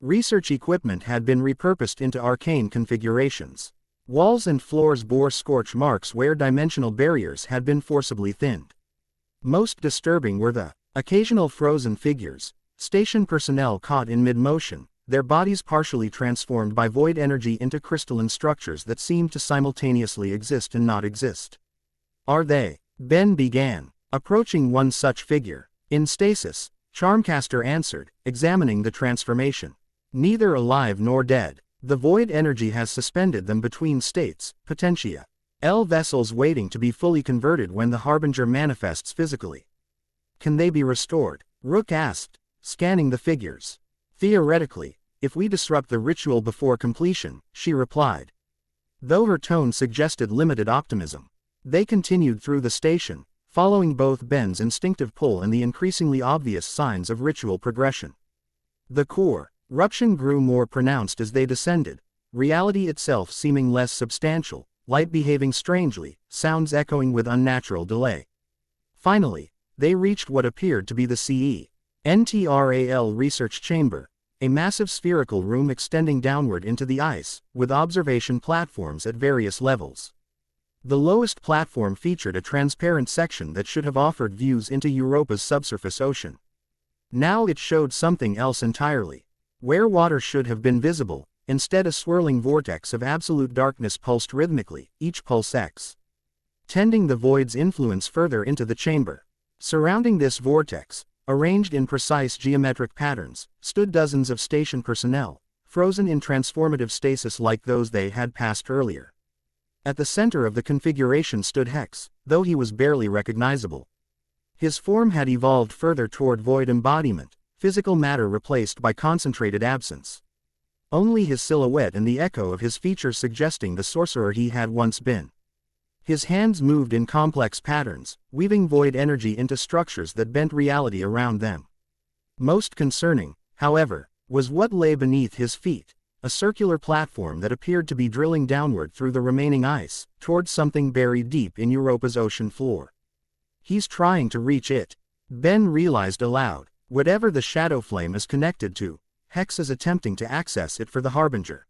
Research equipment had been repurposed into arcane configurations. Walls and floors bore scorch marks where dimensional barriers had been forcibly thinned. Most disturbing were the occasional frozen figures, station personnel caught in mid-motion, their bodies partially transformed by void energy into crystalline structures that seemed to simultaneously exist and not exist. Are they? Ben began, approaching one such figure. In stasis, Charmcaster answered, examining the transformation. Neither alive nor dead. The void energy has suspended them between states, potentia. L vessels waiting to be fully converted when the Harbinger manifests physically. Can they be restored? Rook asked, scanning the figures. Theoretically, if we disrupt the ritual before completion, she replied. Though her tone suggested limited optimism. They continued through the station, following both Ben's instinctive pull and the increasingly obvious signs of ritual progression. The core ruption grew more pronounced as they descended, reality itself seeming less substantial, light behaving strangely, sounds echoing with unnatural delay. Finally, they reached what appeared to be the CENTRAL research chamber, a massive spherical room extending downward into the ice, with observation platforms at various levels. The lowest platform featured a transparent section that should have offered views into Europa's subsurface ocean. Now it showed something else entirely. Where water should have been visible, instead a swirling vortex of absolute darkness pulsed rhythmically, each pulse tending the void's influence further into the chamber. Surrounding this vortex, arranged in precise geometric patterns, stood dozens of station personnel, frozen in transformative stasis like those they had passed earlier. At the center of the configuration stood Hex, though he was barely recognizable. His form had evolved further toward void embodiment, physical matter replaced by concentrated absence. Only his silhouette and the echo of his features suggesting the sorcerer he had once been. His hands moved in complex patterns, weaving void energy into structures that bent reality around them. Most concerning, however, was what lay beneath his feet, a circular platform that appeared to be drilling downward through the remaining ice, towards something buried deep in Europa's ocean floor. He's trying to reach it. Ben realized aloud. Whatever the Shadowflame is connected to, Hex is attempting to access it for the Harbinger.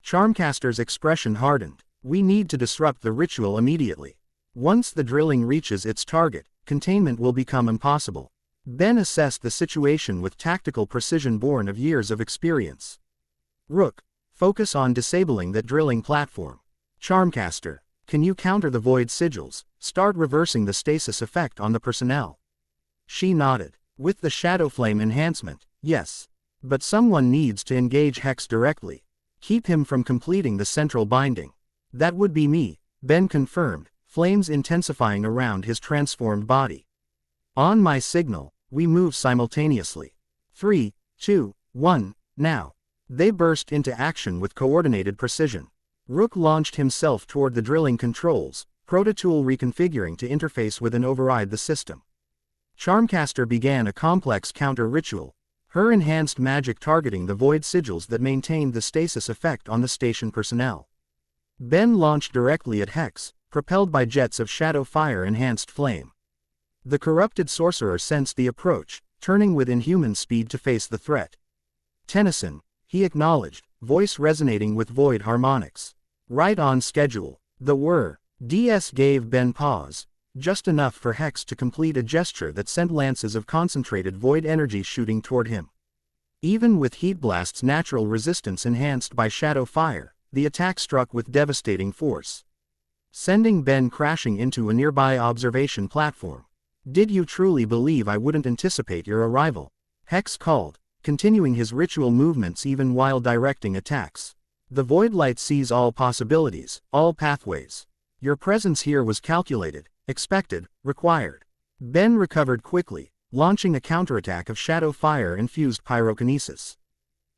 Charmcaster's expression hardened. We need to disrupt the ritual immediately. Once the drilling reaches its target, containment will become impossible. Ben assessed the situation with tactical precision born of years of experience. Rook, focus on disabling that drilling platform. Charmcaster, can you counter the void sigils, start reversing the stasis effect on the personnel? She nodded. With the Shadowflame enhancement, yes. But someone needs to engage Hex directly. Keep him from completing the central binding. That would be me, Ben confirmed, flames intensifying around his transformed body. On my signal, we move simultaneously. 3, 2, 1, now. They burst into action with coordinated precision. Rook launched himself toward the drilling controls, Prototool reconfiguring to interface with and override the system. Charmcaster began a complex counter-ritual, her enhanced magic targeting the void sigils that maintained the stasis effect on the station personnel. Ben launched directly at Hex, propelled by jets of shadow fire-enhanced flame. The corrupted sorcerer sensed the approach, turning with inhuman speed to face the threat. Tennyson, he acknowledged, voice resonating with void harmonics. Right on schedule. The DS gave Ben pause. Just enough for Hex to complete a gesture that sent lances of concentrated void energy shooting toward him. Even with Heat Blast's natural resistance enhanced by shadow fire, the attack struck with devastating force, sending Ben crashing into a nearby observation platform. Did you truly believe I wouldn't anticipate your arrival? Hex called, continuing his ritual movements even while directing attacks. The void light sees all possibilities, all pathways. Your presence here was calculated, expected, required. Ben recovered quickly, launching a counterattack of shadow fire-infused pyrokinesis.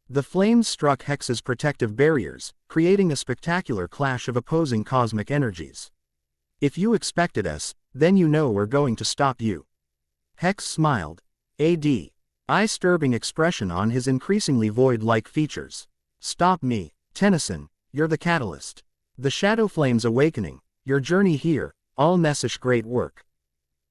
The flames struck Hex's protective barriers, creating a spectacular clash of opposing cosmic energies. If you expected us, then you know we're going to stop you. Hex smiled. Eye-disturbing expression on his increasingly void-like features. Stop me, Tennyson, you're the catalyst. The Shadowflame's awakening, your journey here, all Nessish great work.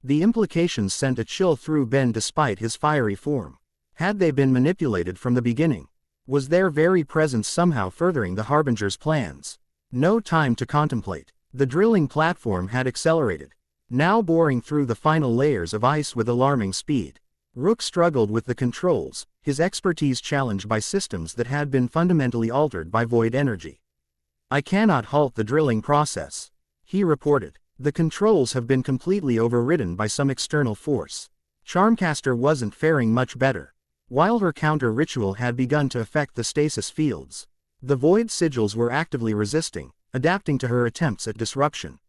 The implications sent a chill through Ben despite his fiery form. Had they been manipulated from the beginning? Was their very presence somehow furthering the Harbinger's plans? No time to contemplate. The drilling platform had accelerated, now boring through the final layers of ice with alarming speed. Rook struggled with the controls, his expertise challenged by systems that had been fundamentally altered by void energy. "I cannot halt the drilling process," he reported. "The controls have been completely overridden by some external force." Charmcaster wasn't faring much better. While her counter ritual had begun to affect the stasis fields, the void sigils were actively resisting, adapting to her attempts at disruption.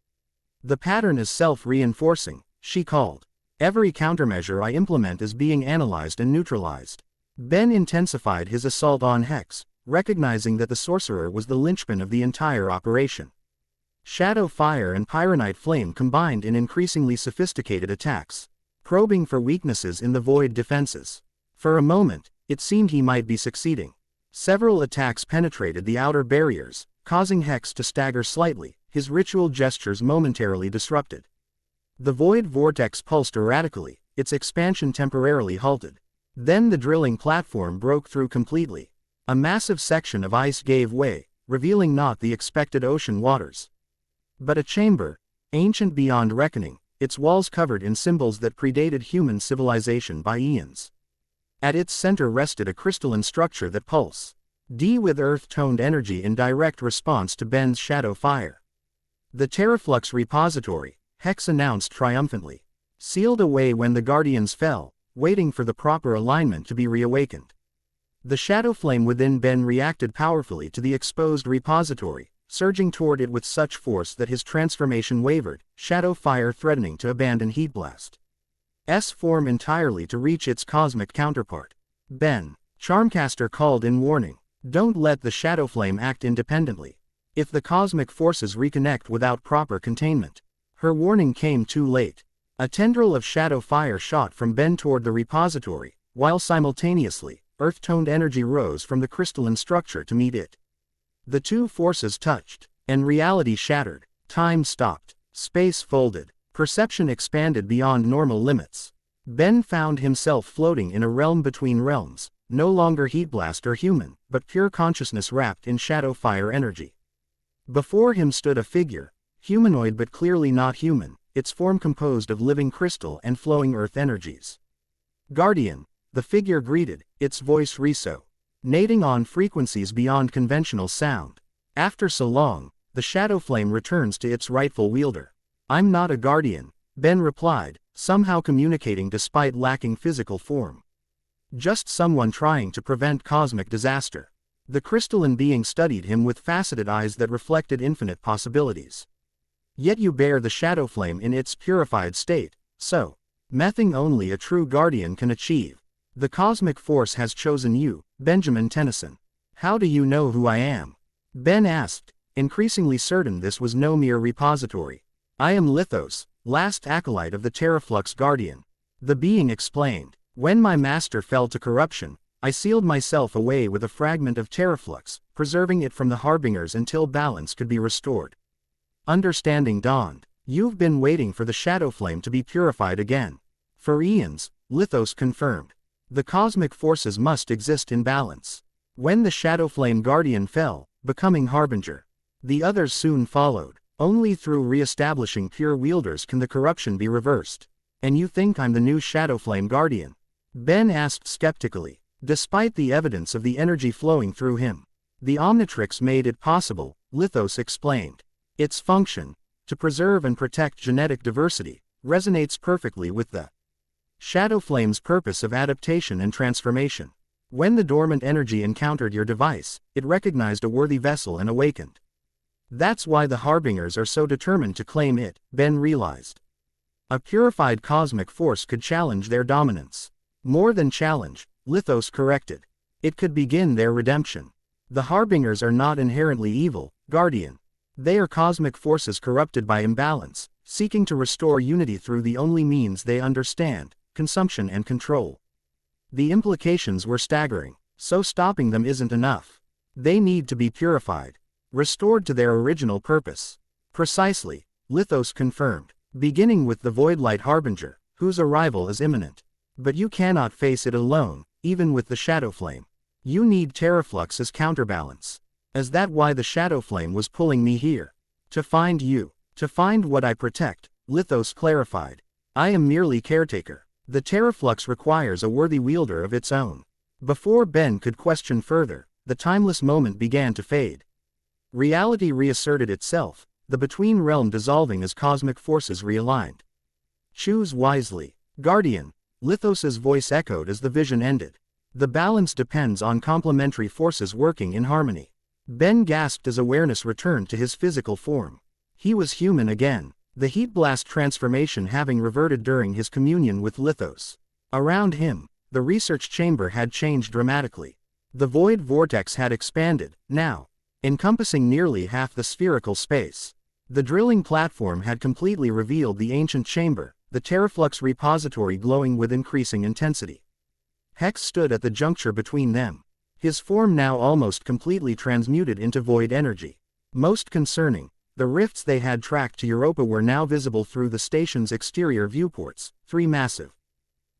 "The pattern is self-reinforcing," she called. "Every countermeasure I implement is being analyzed and neutralized." Ben intensified his assault on Hex, recognizing that the sorcerer was the linchpin of the entire operation. Shadow Fire and Pyronite Flame combined in increasingly sophisticated attacks, probing for weaknesses in the void defenses. For a moment, it seemed he might be succeeding. Several attacks penetrated the outer barriers, causing Hex to stagger slightly, his ritual gestures momentarily disrupted. The void vortex pulsed erratically, its expansion temporarily halted. Then the drilling platform broke through completely. A massive section of ice gave way, revealing not the expected ocean waters, but a chamber, ancient beyond reckoning, its walls covered in symbols that predated human civilization by eons. At its center rested a crystalline structure that pulsed with earth-toned energy in direct response to Ben's shadow fire. "The Terraflux repository," Hex announced triumphantly, "sealed away when the Guardians fell, waiting for the proper alignment to be reawakened." The shadow flame within Ben reacted powerfully to the exposed repository, surging toward it with such force that his transformation wavered, shadow fire threatening to abandon Heatblast's form entirely to reach its cosmic counterpart. "Ben," Charmcaster called in warning, "don't let the shadow flame act independently. If the cosmic forces reconnect without proper containment." Her warning came too late. A tendril of shadow fire shot from Ben toward the repository, while simultaneously, earth-toned energy rose from the crystalline structure to meet it. The two forces touched, and reality shattered. Time stopped. Space folded. Perception expanded beyond normal limits. Ben found himself floating in a realm between realms, no longer Heatblast or human, but pure consciousness wrapped in shadow fire energy. Before him stood a figure, humanoid but clearly not human, its form composed of living crystal and flowing earth energies. "Guardian," the figure greeted, its voice resonating on frequencies beyond conventional sound. "After so long, the shadow flame returns to its rightful wielder." "I'm not a guardian," Ben replied, somehow communicating despite lacking physical form. "Just someone trying to prevent cosmic disaster." The crystalline being studied him with faceted eyes that reflected infinite possibilities. "Yet you bear the shadow flame in its purified state, so nothing only a true guardian can achieve. The cosmic force has chosen you, Benjamin Tennyson." "How do you know who I am?" Ben asked, increasingly certain this was no mere repository. "I am Lithos, last acolyte of the Terraflux Guardian," the being explained. "When my master fell to corruption, I sealed myself away with a fragment of Terraflux, preserving it from the Harbingers until balance could be restored." Understanding dawned. "You've been waiting for the shadow flame to be purified again." "For eons," Lithos confirmed. "The cosmic forces must exist in balance." When the shadow flame guardian fell, becoming Harbinger, the others soon followed. "Only through re-establishing pure wielders can the corruption be reversed." "And you think I'm the new shadow flame guardian?" Ben asked skeptically. Despite the evidence of the energy flowing through him, the Omnitrix made it possible, Lithos explained. "Its function, to preserve and protect genetic diversity, resonates perfectly with the shadow flame's purpose of adaptation and transformation. When the dormant energy encountered your device, it recognized a worthy vessel and awakened. That's why the Harbingers are so determined to claim it," Ben realized. A purified cosmic force could challenge their dominance. More than challenge, Lithos corrected. It could begin their redemption. "The Harbingers are not inherently evil, Guardian. They are cosmic forces corrupted by imbalance, seeking to restore unity through the only means they understand, consumption and control." The implications were staggering. So stopping them isn't enough. They need to be purified, restored to their original purpose. "Precisely," Lithos confirmed, "beginning with the Voidlight Harbinger, whose arrival is imminent. But you cannot face it alone, even with the shadow flame. You need Terraflux as counterbalance. Is that why the Shadowflame was pulling me here? To find you. To find what I protect, Lithos clarified. I am merely caretaker. The Terraflux requires a worthy wielder of its own. Before Ben could question further, the timeless moment began to fade. Reality reasserted itself, the between realm dissolving as cosmic forces realigned. Choose wisely, Guardian, Lithos's voice echoed as the vision ended. The balance depends on complementary forces working in harmony. Ben gasped as awareness returned to his physical form. He was human again, the heat blast transformation having reverted during his communion with Lithos. Around him, the research chamber had changed dramatically. The void vortex had expanded, now, encompassing nearly half the spherical space. The drilling platform had completely revealed the ancient chamber, the Terraflux repository glowing with increasing intensity. Hex stood at the juncture between them, his form now almost completely transmuted into void energy. Most concerning, the rifts they had tracked to Europa were now visible through the station's exterior viewports, 3 massive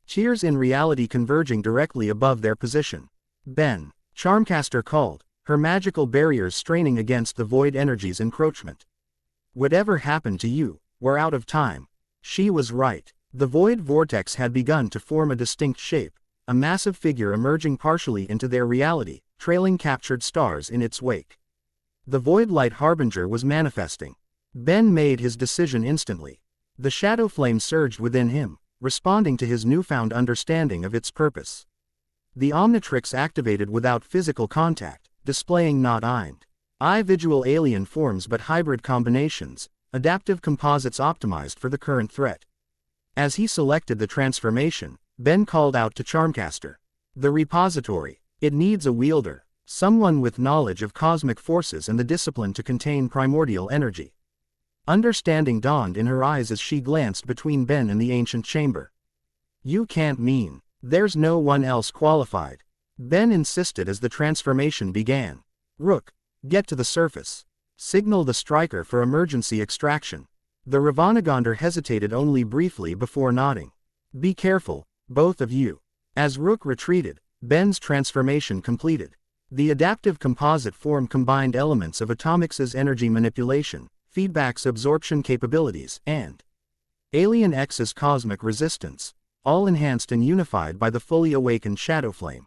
tiers in reality converging directly above their position. Ben, Charmcaster called, her magical barriers straining against the void energy's encroachment. Whatever happened to you, we're out of time. She was right. The void vortex had begun to form a distinct shape, a massive figure emerging partially into their reality, trailing captured stars in its wake. The void light harbinger was manifesting. Ben made his decision instantly. The shadow flame surged within him, responding to his newfound understanding of its purpose. The Omnitrix activated without physical contact, displaying not eye-visual alien forms but hybrid combinations, adaptive composites optimized for the current threat. As he selected the transformation, Ben called out to Charmcaster. The repository. It needs a wielder, someone with knowledge of cosmic forces and the discipline to contain primordial energy. Understanding dawned in her eyes as she glanced between Ben and the ancient chamber. You can't mean, there's no one else qualified. Ben insisted as the transformation began. Rook, get to the surface. Signal the striker for emergency extraction. The Ravanagonder hesitated only briefly before nodding. Be careful, both of you. As Rook retreated, Ben's transformation completed. The adaptive composite form combined elements of Atomix's energy manipulation, feedback's absorption capabilities, and Alien X's cosmic resistance, all enhanced and unified by the fully awakened Shadowflame.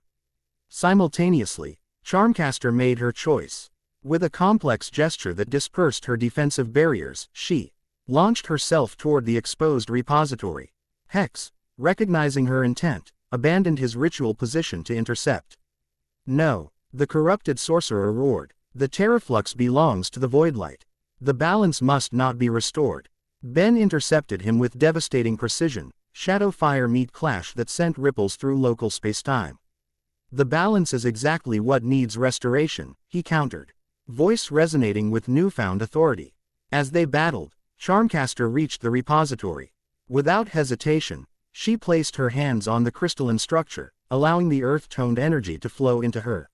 Simultaneously, Charmcaster made her choice. With a complex gesture that dispersed her defensive barriers, she launched herself toward the exposed repository. Hex, recognizing her intent, abandoned his ritual position to intercept. No, the corrupted sorcerer roared. The Terraflux belongs to the Voidlight. The balance must not be restored. Ben intercepted him with devastating precision, shadow fire meet clash that sent ripples through local spacetime. The balance is exactly what needs restoration, he countered, voice resonating with newfound authority. As they battled, Charmcaster reached the repository. Without hesitation, she placed her hands on the crystalline structure, allowing the earth-toned energy to flow into her.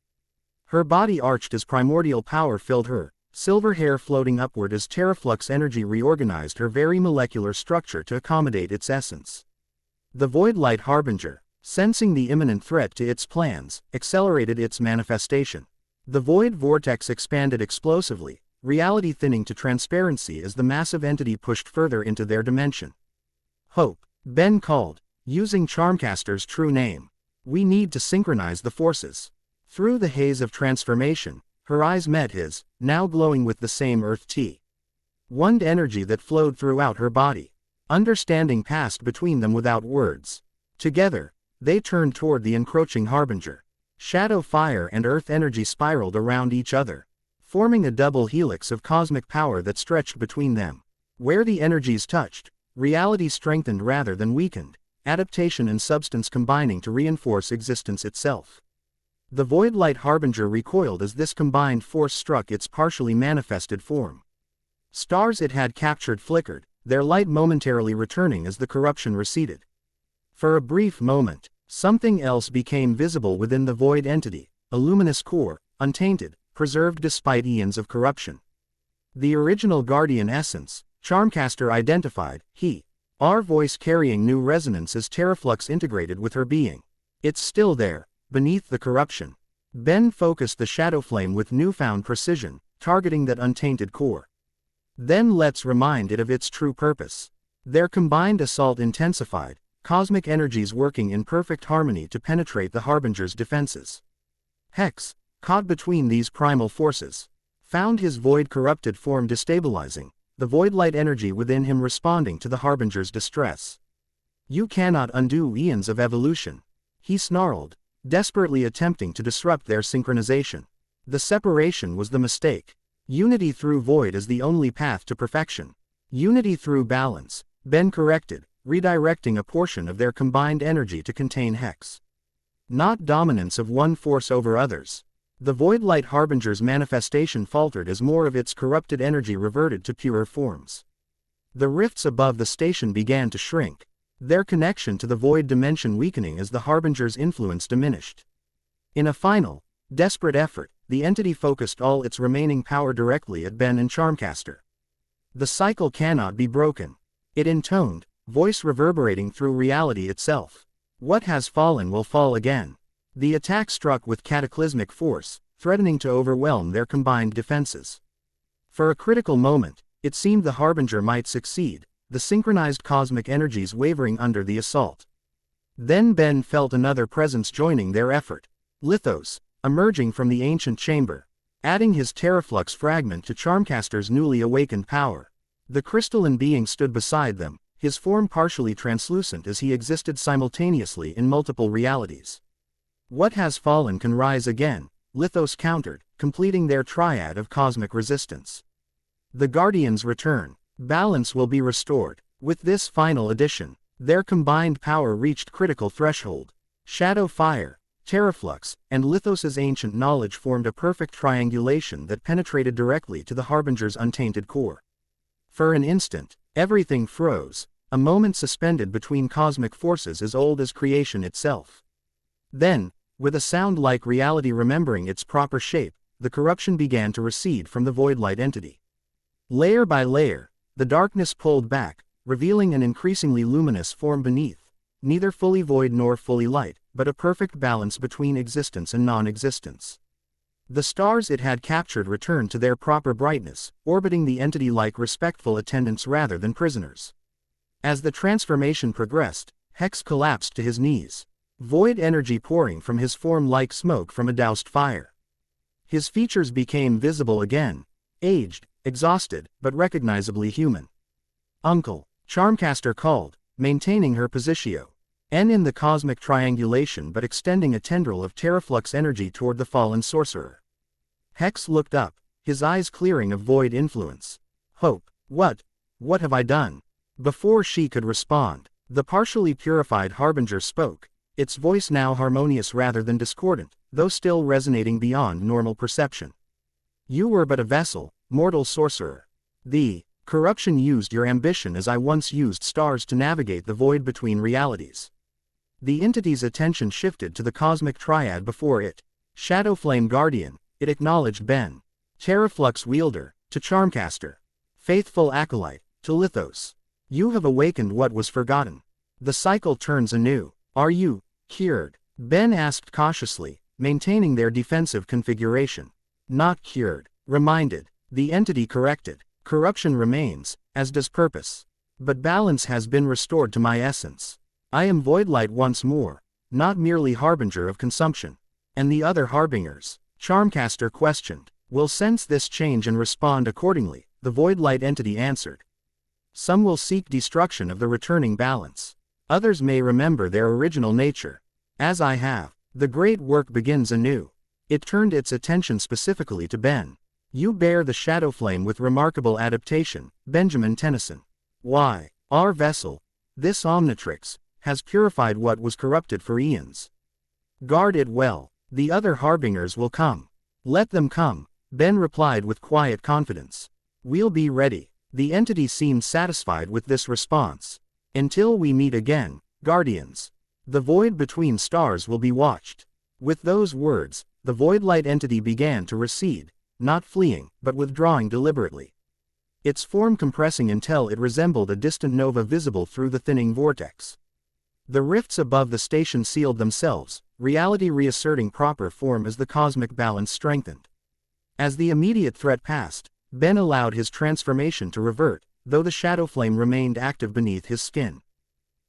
Her body arched as primordial power filled her, silver hair floating upward as Terraflux energy reorganized her very molecular structure to accommodate its essence. The Void Light Harbinger, sensing the imminent threat to its plans, accelerated its manifestation. The void vortex expanded explosively, reality thinning to transparency as the massive entity pushed further into their dimension. Hope, Ben called, using Charmcaster's true name. We need to synchronize the forces. Through the haze of transformation, her eyes met his, now glowing with the same earth-1 energy that flowed throughout her body. Understanding passed between them without words. Together, they turned toward the encroaching harbinger. Shadow fire and earth energy spiraled around each other, forming a double helix of cosmic power that stretched between them. Where the energies touched, reality strengthened rather than weakened, adaptation and substance combining to reinforce existence itself. The Void Light Harbinger recoiled as this combined force struck its partially manifested form. Stars it had captured flickered, their light momentarily returning as the corruption receded. For a brief moment, something else became visible within the void entity, a luminous core, untainted, preserved despite eons of corruption. The original guardian essence, Charmcaster identified, our voice carrying new resonance as Terraflux integrated with her being. It's still there, beneath the corruption. Ben focused the Shadowflame with newfound precision, targeting that untainted core. Then let's remind it of its true purpose. Their combined assault intensified, cosmic energies working in perfect harmony to penetrate the Harbinger's defenses. Hex, caught between these primal forces, found his void-corrupted form destabilizing, the void-light energy within him responding to the Harbinger's distress. "You cannot undo eons of evolution," he snarled, desperately attempting to disrupt their synchronization. The separation was the mistake. Unity through void is the only path to perfection. Unity through balance, Ben corrected, redirecting a portion of their combined energy to contain Hex. Not dominance of one force over others. The void-light Harbinger's manifestation faltered as more of its corrupted energy reverted to purer forms. The rifts above the station began to shrink, their connection to the void dimension weakening as the Harbinger's influence diminished. In a final, desperate effort, the entity focused all its remaining power directly at Ben and Charmcaster. "The cycle cannot be broken," it intoned, voice reverberating through reality itself. "What has fallen will fall again." The attack struck with cataclysmic force, threatening to overwhelm their combined defenses. For a critical moment, it seemed the Harbinger might succeed, the synchronized cosmic energies wavering under the assault. Then Ben felt another presence joining their effort. Lithos, emerging from the ancient chamber, adding his terraflux fragment to Charmcaster's newly awakened power. The crystalline being stood beside them, his form partially translucent as he existed simultaneously in multiple realities. "What has fallen can rise again," Lithos countered, completing their triad of cosmic resistance. The Guardians return. Balance will be restored. With this final addition, their combined power reached critical threshold. Shadow Fire, Terraflux, and Lithos's ancient knowledge formed a perfect triangulation that penetrated directly to the Harbinger's untainted core. For an instant, everything froze, a moment suspended between cosmic forces as old as creation itself. Then, with a sound like reality remembering its proper shape, the corruption began to recede from the void-light entity. Layer by layer, the darkness pulled back, revealing an increasingly luminous form beneath, neither fully void nor fully light, but a perfect balance between existence and non-existence. The stars it had captured returned to their proper brightness, orbiting the entity like respectful attendants rather than prisoners. As the transformation progressed, Hex collapsed to his knees, void energy pouring from his form like smoke from a doused fire. His features became visible again, aged, exhausted, but recognizably human. "Uncle," Charmcaster called, maintaining her positio, in the cosmic triangulation but extending a tendril of terraflux energy toward the fallen sorcerer. Hex looked up, his eyes clearing of void influence. "Hope, what have I done?" Before she could respond, the partially purified Harbinger spoke, its voice now harmonious rather than discordant, though still resonating beyond normal perception. "You were but a vessel, mortal sorcerer. The corruption used your ambition as I once used stars to navigate the void between realities." The entity's attention shifted to the cosmic triad before it. Shadowflame Guardian, it acknowledged Ben. Terraflux Wielder, to Charmcaster. Faithful Acolyte, to Lithos. "You have awakened what was forgotten. The cycle turns anew. Are you cured?" Ben asked cautiously, maintaining their defensive configuration. "Not cured," reminded. The entity corrected. "Corruption remains, as does purpose. But balance has been restored to my essence. I am Voidlight once more, not merely Harbinger of consumption." "And the other Harbingers?" Charmcaster questioned. "Will sense this change and respond accordingly," the Voidlight entity answered. "Some will seek destruction of the returning balance. Others may remember their original nature. As I have. The great work begins anew." It turned its attention specifically to Ben. "You bear the Shadowflame with remarkable adaptation, Benjamin Tennyson. Why, our vessel, this Omnitrix, has purified what was corrupted for eons. Guard it well. The other Harbingers will come." "Let them come," Ben replied with quiet confidence. "We'll be ready." The entity seemed satisfied with this response. "Until we meet again, Guardians. The void between stars will be watched." With those words, the void-light entity began to recede, not fleeing, but withdrawing deliberately. Its form compressing until it resembled a distant nova visible through the thinning vortex. The rifts above the station sealed themselves, reality reasserting proper form as the cosmic balance strengthened. As the immediate threat passed, Ben allowed his transformation to revert, though the Shadowflame remained active beneath his skin.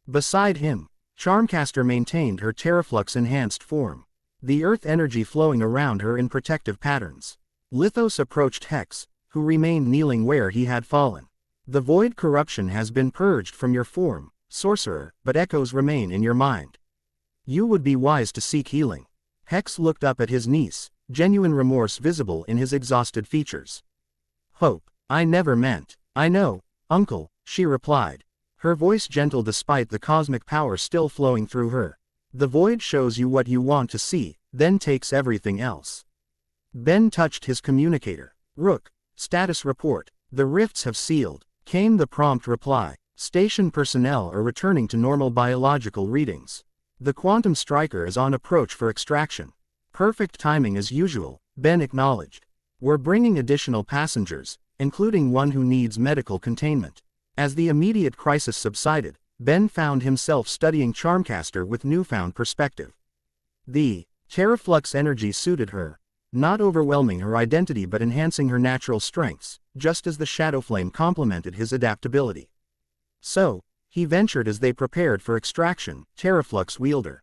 Beside him, Charmcaster maintained her terraflux-enhanced form, the earth energy flowing around her in protective patterns. Lithos approached Hex, who remained kneeling where he had fallen. The void corruption has been purged from your form, sorcerer, but echoes remain in your mind. You would be wise to seek healing. Hex looked up at his niece, genuine remorse visible in his exhausted features. Hope, I never meant. I know, uncle, she replied, her voice gentle despite the cosmic power still flowing through her. The void shows you what you want to see, then takes everything else. Ben touched his communicator. Rook, status report. The rifts have sealed, came the prompt reply. Station personnel are returning to normal biological readings. The quantum striker is on approach for extraction. Perfect timing as usual, Ben acknowledged. We're bringing additional passengers, including one who needs medical containment. As the immediate crisis subsided, Ben found himself studying Charmcaster with newfound perspective. The terraflux energy suited her, not overwhelming her identity but enhancing her natural strengths, just as the Shadowflame complemented his adaptability. So, he ventured as they prepared for extraction, terraflux wielder.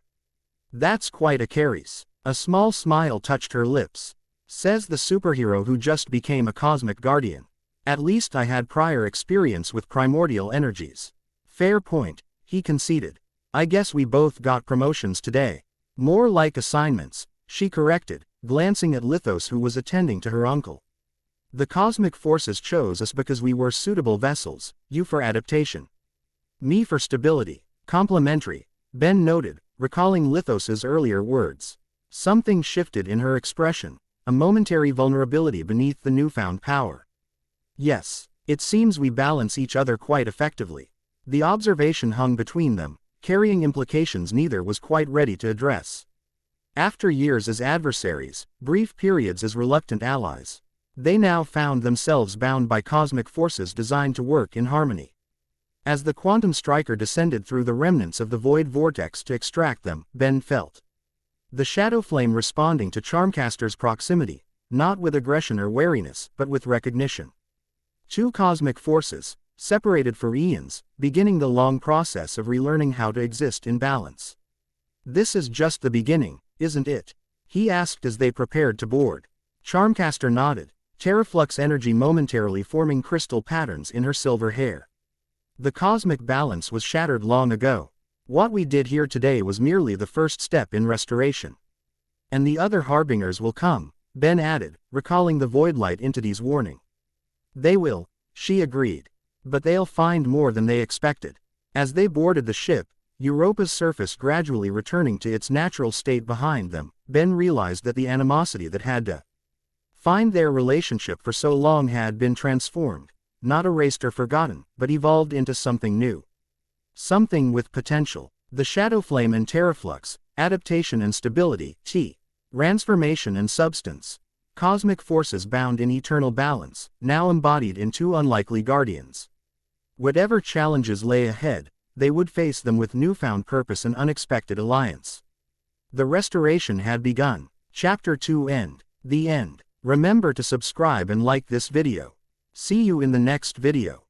That's quite a carice. A small smile touched her lips. Says the superhero who just became a cosmic guardian. At least I had prior experience with primordial energies. Fair point, he conceded. I guess we both got promotions today. More like assignments, she corrected, glancing at Lithos who was attending to her uncle. The cosmic forces chose us because we were suitable vessels, you for adaptation. Me for stability. Complementary, Ben noted, recalling Lithos's earlier words. Something shifted in her expression, a momentary vulnerability beneath the newfound power. Yes, it seems we balance each other quite effectively. The observation hung between them, carrying implications neither was quite ready to address. After years as adversaries, brief periods as reluctant allies, they now found themselves bound by cosmic forces designed to work in harmony. As the quantum striker descended through the remnants of the void vortex to extract them, Ben felt the Shadowflame responding to Charmcaster's proximity, not with aggression or wariness, but with recognition. Two cosmic forces, separated for eons, beginning the long process of relearning how to exist in balance. This is just the beginning, isn't it? He asked as they prepared to board. Charmcaster nodded, terraflux energy momentarily forming crystal patterns in her silver hair. The cosmic balance was shattered long ago. What we did here today was merely the first step in restoration. And the other harbingers will come, Ben added, recalling the Voidlight entity's warning. They will, she agreed. But they'll find more than they expected. As they boarded the ship, Europa's surface gradually returning to its natural state behind them, Ben realized that the animosity that had to find their relationship for so long had been transformed, not erased or forgotten, but evolved into something new. Something with potential. The Shadowflame and terraflux, adaptation and stability, transformation and substance. Cosmic forces bound in eternal balance, now embodied in two unlikely guardians. Whatever challenges lay ahead, they would face them with newfound purpose and unexpected alliance. The restoration had begun. Chapter 2 End. The end. Remember to subscribe and like this video. See you in the next video.